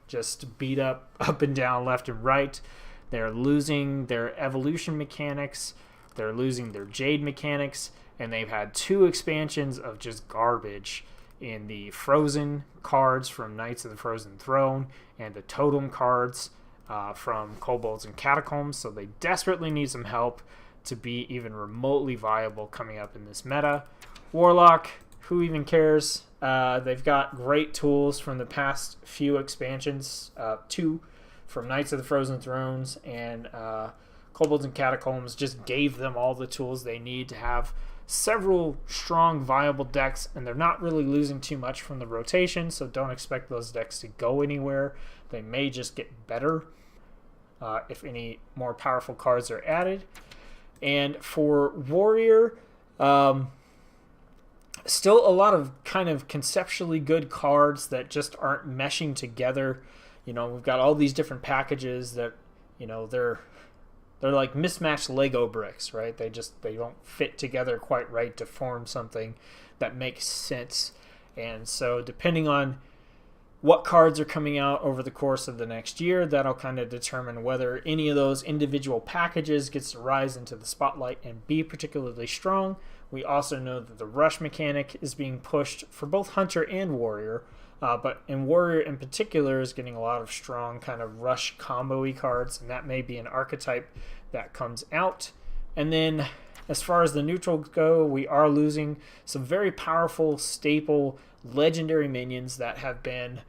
just beat up and down, left and right. They're losing their evolution mechanics, they're losing their Jade mechanics, and they've had 2 expansions of just garbage in the Frozen cards from Knights of the Frozen Throne and the Totem cards from Kobolds and Catacombs, so they desperately need some help to be even remotely viable coming up in this meta. Warlock, who even cares? They've got great tools from the past few expansions, 2 from Knights of the Frozen Thrones and Kobolds and Catacombs just gave them all the tools they need to have several strong, viable decks, and they're not really losing too much from the rotation, so don't expect those decks to go anywhere. They may just get better if any more powerful cards are added. And for Warrior, still a lot of kind of conceptually good cards that just aren't meshing together. We've got all these different packages that, they're like mismatched Lego bricks, right? They don't fit together quite right to form something that makes sense. And so depending on what cards are coming out over the course of the next year. That'll kind of determine whether any of those individual packages gets to rise into the spotlight and be particularly strong. We also know that the rush mechanic is being pushed for both Hunter and Warrior, but in Warrior in particular is getting a lot of strong kind of rush combo-y cards, and that may be an archetype that comes out. And then as far as the neutrals go, we are losing some very powerful, staple, legendary minions that have been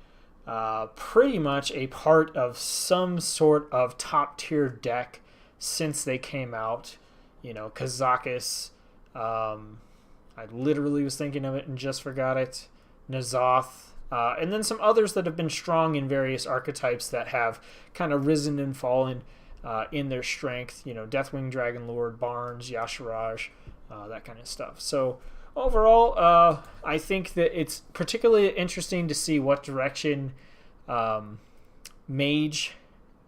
pretty much a part of some sort of top-tier deck since they came out. You know, Kazakus, I literally was thinking of it and just forgot it, N'Zoth, and then some others that have been strong in various archetypes that have kind of risen and fallen in their strength. You know, Deathwing Dragon Lord, Barnes, Yasharaj, that kind of stuff. So overall, I think that it's particularly interesting to see what direction Mage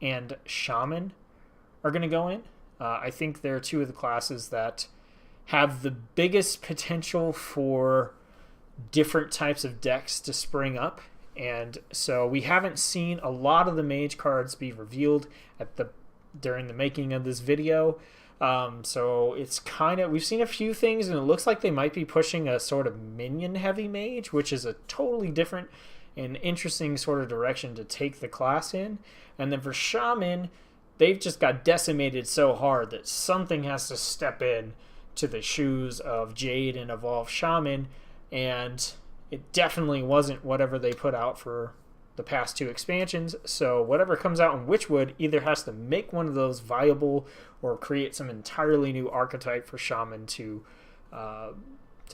and Shaman are going to go in. I think they're two of the classes that have the biggest potential for different types of decks to spring up. And so we haven't seen a lot of the Mage cards be revealed during the making of this video. So it's kind of, we've seen a few things, and it looks like they might be pushing a sort of minion heavy Mage, which is a totally different and interesting sort of direction to take the class in. And then for Shaman, they've just got decimated so hard that something has to step in to the shoes of Jade and Evolve Shaman, and it definitely wasn't whatever they put out for the past two expansions. So whatever comes out in Witchwood either has to make one of those viable or create some entirely new archetype for Shaman to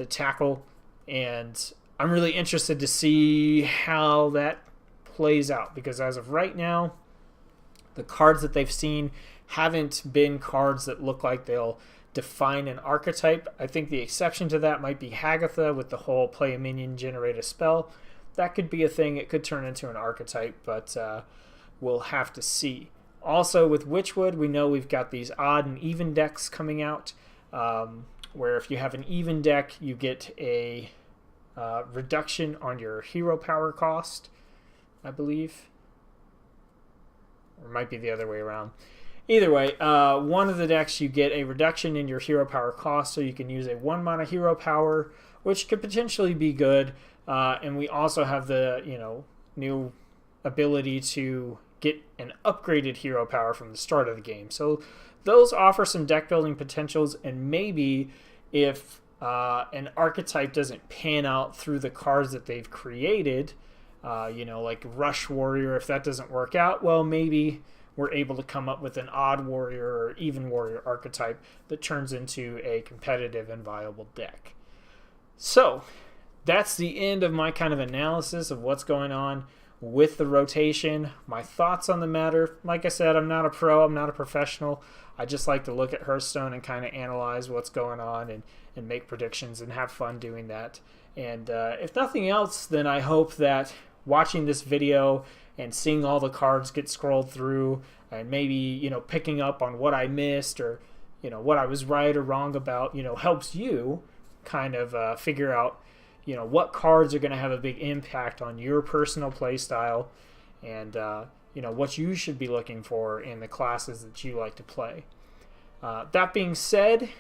tackle. And I'm really interested to see how that plays out, because as of right now, the cards that they've seen haven't been cards that look like they'll define an archetype. I think the exception to that might be Hagatha with the whole play a minion, generate a spell. That could be a thing. It could turn into an archetype, but we'll have to see. Also with Witchwood, we know we've got these odd and even decks coming out, where if you have an even deck, you get a reduction on your hero power cost, I believe. Or it might be the other way around. Either way, one of the decks you get a reduction in your hero power cost, so you can use a 1 mana hero power, which could potentially be good. And we also have the new ability to get an upgraded hero power from the start of the game. So those offer some deck building potentials, and maybe if an archetype doesn't pan out through the cards that they've created, like Rush Warrior, if that doesn't work out, well, maybe we're able to come up with an odd warrior or even warrior archetype that turns into a competitive and viable deck. So that's the end of my kind of analysis of what's going on with the rotation. My thoughts on the matter, like I said, I'm not a pro, I'm not a professional. I just like to look at Hearthstone and kind of analyze what's going on and make predictions and have fun doing that. And if nothing else, then I hope that watching this video and seeing all the cards get scrolled through, and maybe picking up on what I missed, or what I was right or wrong about, helps you kind of figure out what cards are going to have a big impact on your personal play style, and what you should be looking for in the classes that you like to play. That being said,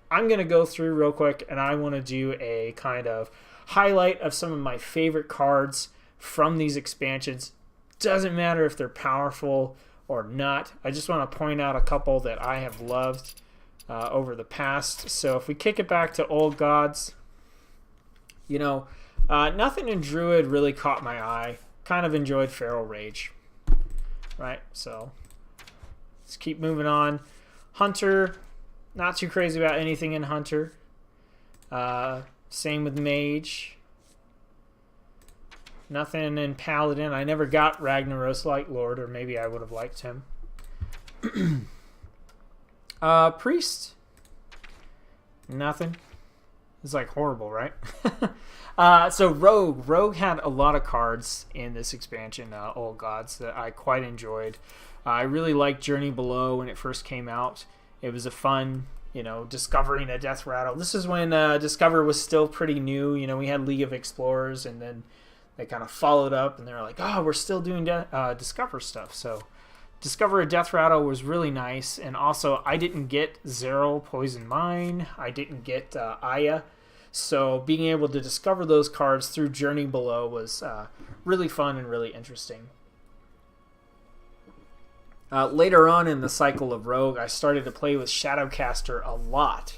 I'm going to go through real quick, and I want to do a kind of highlight of some of my favorite cards from these expansions. Doesn't matter if they're powerful or not. I just want to point out a couple that I have loved over the past. So if we kick it back to Old Gods, nothing in Druid really caught my eye. Kind of enjoyed Feral Rage, right? So let's keep moving on. Hunter, not too crazy about anything in Hunter. Same with Mage. Nothing in Paladin. I never got Ragnaros Light Lord, or maybe I would have liked him. Priest. Nothing. It's like horrible, right? So Rogue. Rogue had a lot of cards in this expansion, Old Gods, that I quite enjoyed. I really liked Journey Below when it first came out. It was a fun, discovering a death rattle. This is when Discover was still pretty new. We had League of Explorers, and then they kind of followed up and they were like, oh, we're still doing Discover stuff. So Discover a Death Rattle was really nice. And also, I didn't get Zero Poison Mine. I didn't get Aya. So being able to discover those cards through Journey Below was really fun and really interesting. Later on in the cycle of Rogue, I started to play with Shadowcaster a lot.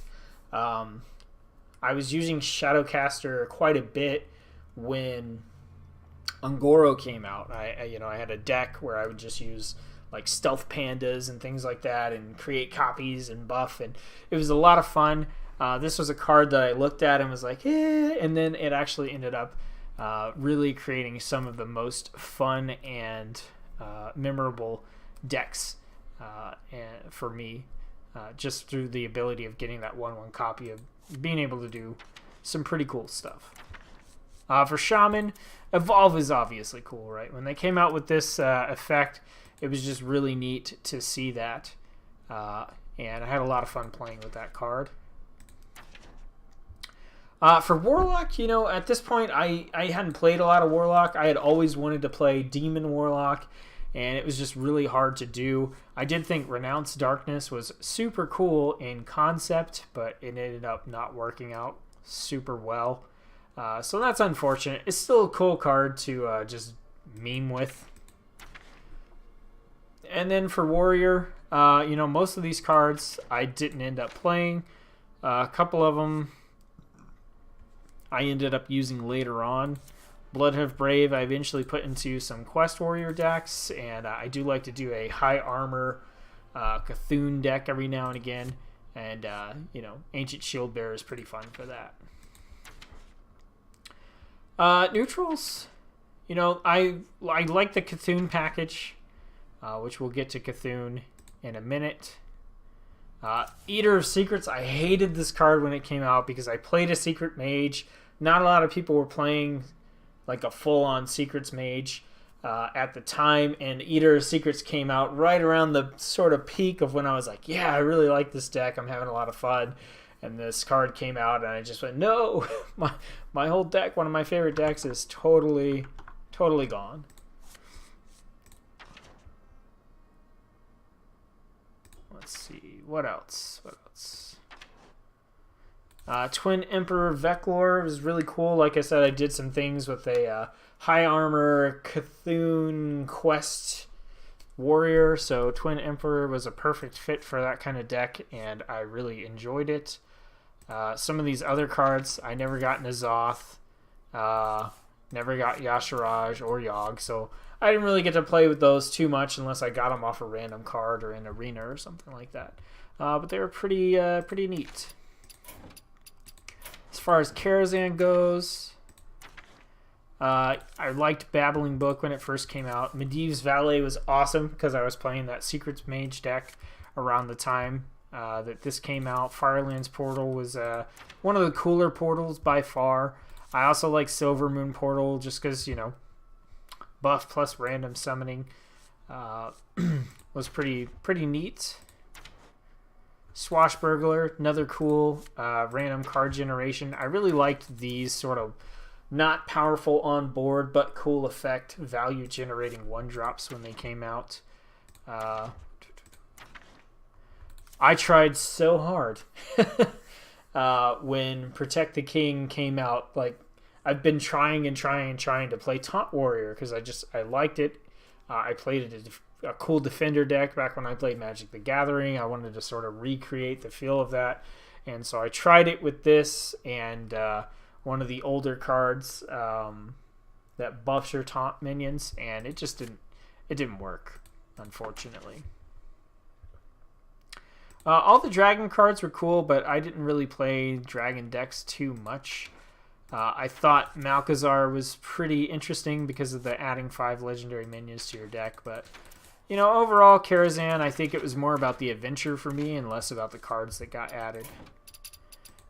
I was using Shadowcaster quite a bit when Ungoro came out. I had a deck where I would just use like Stealth Pandas and things like that and create copies and buff, and it was a lot of fun. This was a card that I looked at and was like, and then it actually ended up really creating some of the most fun and memorable decks for me, just through the ability of getting that 1/1 copy of being able to do some pretty cool stuff. For Shaman, Evolve is obviously cool, right? When they came out with this effect, it was just really neat to see that, and I had a lot of fun playing with that card. For Warlock, at this point, I hadn't played a lot of Warlock. I had always wanted to play Demon Warlock, and it was just really hard to do. I did think Renounce Darkness was super cool in concept, but it ended up not working out super well. So that's unfortunate. It's still a cool card to just meme with. And then for Warrior, most of these cards I didn't end up playing. A couple of them I ended up using later on. Bloodhoof Brave I eventually put into some Quest Warrior decks, and I do like to do a high armor Cthulhu deck every now and again, and Ancient Shield Bearer is pretty fun for that. Neutrals, I like the Cthulhu package, which we'll get to Cthulhu in a minute. Eater of Secrets, I hated this card when it came out because I played a Secret Mage. Not a lot of people were playing like a full-on Secrets Mage at the time, and Eater of Secrets came out right around the sort of peak of when I was like, yeah, I really like this deck, I'm having a lot of fun, and this card came out, and I just went, no, my whole deck, one of my favorite decks, is totally gone. Let's see, what else? Twin Emperor Veclor was really cool. Like I said, I did some things with a high armor Cthulhu Quest Warrior, so Twin Emperor was a perfect fit for that kind of deck, and I really enjoyed it. Some of these other cards, I never got N'Zoth, never got Yasharaj or Yogg, so I didn't really get to play with those too much unless I got them off a random card or in Arena or something like that. But they were pretty neat. As far as Karazhan goes, I liked Babbling Book when it first came out. Medivh's Valet was awesome because I was playing that Secrets Mage deck around the time that this came out. Firelands Portal was one of the cooler portals by far. I also like Silver Moon Portal just because, buff plus random summoning was pretty neat. Swashbuckler, another cool random card generation. I really liked these sort of not powerful on board but cool effect value generating 1-drops when they came out. I tried so hard when Protect the King came out. Like, I've been trying to play Taunt Warrior because I liked it. I played it a cool defender deck back when I played Magic the Gathering. I wanted to sort of recreate the feel of that, and so I tried it with this and one of the older cards that buffs your taunt minions, and it didn't work, unfortunately. All the dragon cards were cool, but I didn't really play dragon decks too much. I thought Malkazar was pretty interesting because of the adding 5 legendary minions to your deck, but overall, Karazhan, I think it was more about the adventure for me and less about the cards that got added.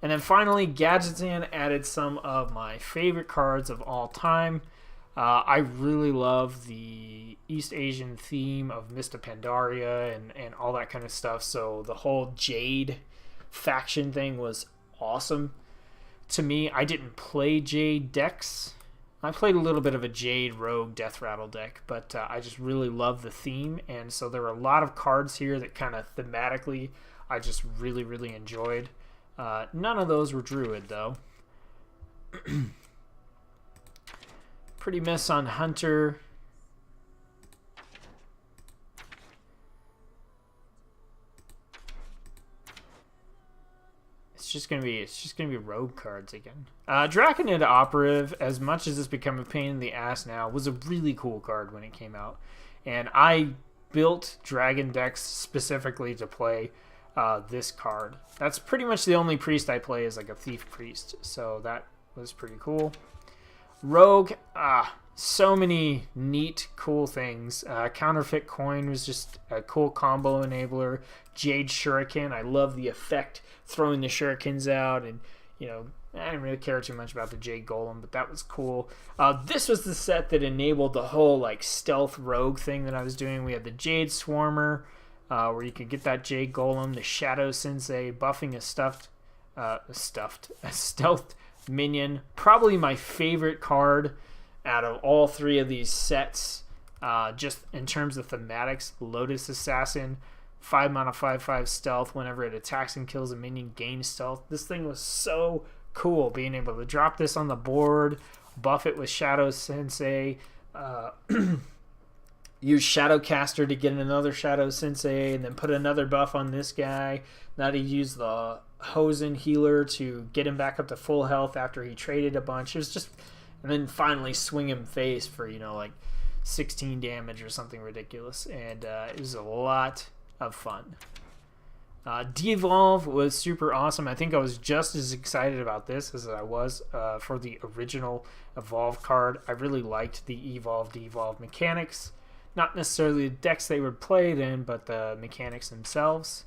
And then finally, Gadgetzan added some of my favorite cards of all time. I really love the East Asian theme of Mista Pandaria and all that kind of stuff, so the whole Jade faction thing was awesome. To me, I didn't play Jade decks I played a little bit of a Jade Rogue Death Rattle deck, but I just really love the theme, and so there were a lot of cards here that kind of thematically I just really, really enjoyed. None of those were Druid, though. Pretty miss on Hunter. It's just gonna be rogue cards again. Draconid Operative, as much as it's become a pain in the ass now, was a really cool card when it came out, and I built Dragon decks specifically to play this card. That's pretty much the only priest I play is like a Thief Priest, so that was pretty cool. Rogue, so many neat, cool things. Counterfeit Coin was just a cool combo enabler. Jade Shuriken, I love the effect throwing the shurikens out, and you know, I didn't really care too much about the Jade Golem, but that was cool. This was the set that enabled the whole like stealth rogue thing that I was doing. We had the Jade Swarmer, where you could get that Jade Golem, the Shadow Sensei buffing a stealth minion. Probably my favorite card out of all three of these sets, just in terms of thematics. Lotus Assassin, 5 mana 5/5 stealth. Whenever it attacks and kills a minion, gains stealth. This thing was so cool, being able to drop this on the board, buff it with Shadow Sensei, use Shadowcaster to get another Shadow Sensei, and then put another buff on this guy. Now to use the Hosen Healer to get him back up to full health after he traded a bunch. It was just, and then finally swing him face for, you know, like 16 damage or something ridiculous, and it was a lot of fun. Devolve was super awesome. I think I was just as excited about this as I was for the original Evolve card. I really liked the Evolve-Devolve mechanics. Not necessarily the decks they were played in, but the mechanics themselves.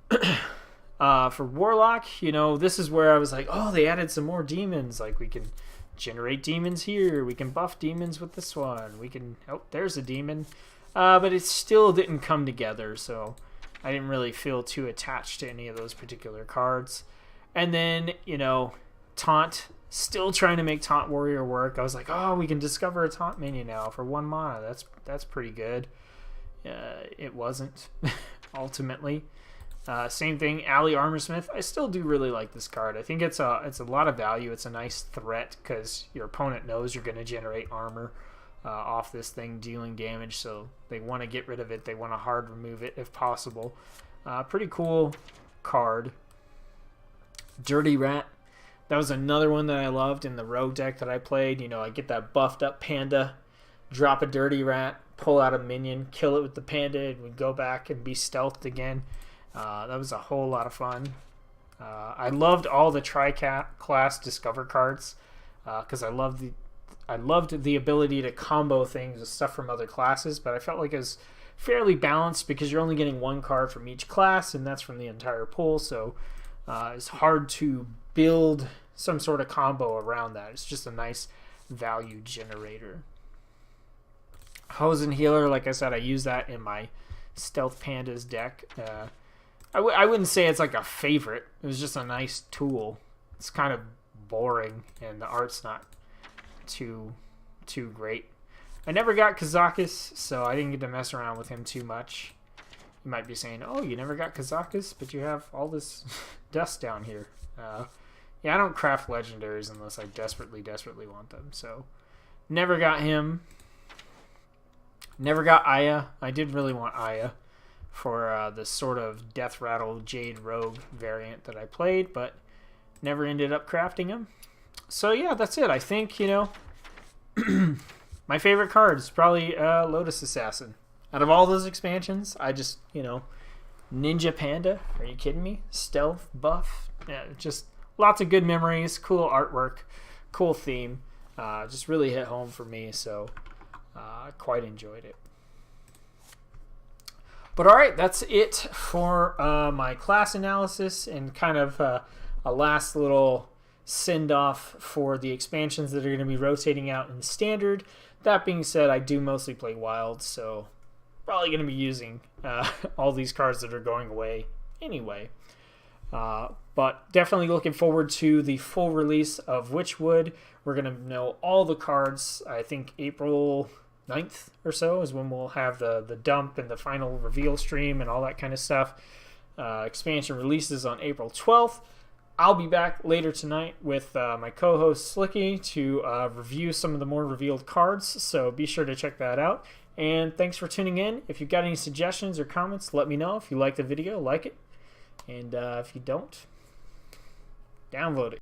For Warlock, you know, this is where I was like, oh, they added some more demons. Like, we can generate demons here. We can buff demons with this one. We can, oh, there's a demon. But it still didn't come together, so I didn't really feel too attached to any of those particular cards. And then, you know, Taunt, still trying to make Taunt Warrior work. I was like, oh, we can discover a Taunt minion now for 1 mana. That's pretty good. It wasn't, ultimately. Same thing, Alley Armorsmith. I still do really like this card. I think it's a lot of value. It's a nice threat because your opponent knows you're going to generate armor off this thing, dealing damage, so they want to get rid of it. They want to hard remove it if possible. Pretty cool card. Dirty Rat. That was another one that I loved in the Rogue deck that I played. You know, I get that buffed up Panda, drop a Dirty Rat, pull out a minion, kill it with the Panda, and we go back and be stealthed again. That was a whole lot of fun. I loved all the Tri-Class Discover cards because I loved the ability to combo things with stuff from other classes, but I felt like it was fairly balanced because you're only getting 1 card from each class, and that's from the entire pool, so it's hard to build some sort of combo around that. It's just a nice value generator. Hosen Healer, like I said, I use that in my Stealth Pandas deck. I wouldn't say it's like a favorite. It was just a nice tool. It's kind of boring, and the art's not too great. I never got Kazakus, so I didn't get to mess around with him too much. You might be saying, oh, you never got Kazakus, but you have all this dust down here. Yeah, I don't craft legendaries unless I desperately want them, so never got him. Never got Aya. I did really want Aya for the sort of Death Rattle Jade Rogue variant that I played, but never ended up crafting him. So yeah, that's it. I think, you know, my favorite card is probably Lotus Assassin. Out of all those expansions, I just, you know, Ninja Panda. Are you kidding me? Stealth, buff. Yeah, just lots of good memories, cool artwork, cool theme. Just really hit home for me, so I quite enjoyed it. But all right, that's it for my class analysis and kind of a last little send-off for the expansions that are going to be rotating out in Standard. That being said, I do mostly play Wild, so probably going to be using all these cards that are going away anyway. But definitely looking forward to the full release of Witchwood. We're going to know all the cards. I think April 9th or so is when we'll have the dump and the final reveal stream and all that kind of stuff. Expansion releases on April 12th. I'll be back later tonight with my co-host Slicky to review some of the more revealed cards, so be sure to check that out. And thanks for tuning in. If you've got any suggestions or comments, let me know. If you like the video, like it. And if you don't, download it.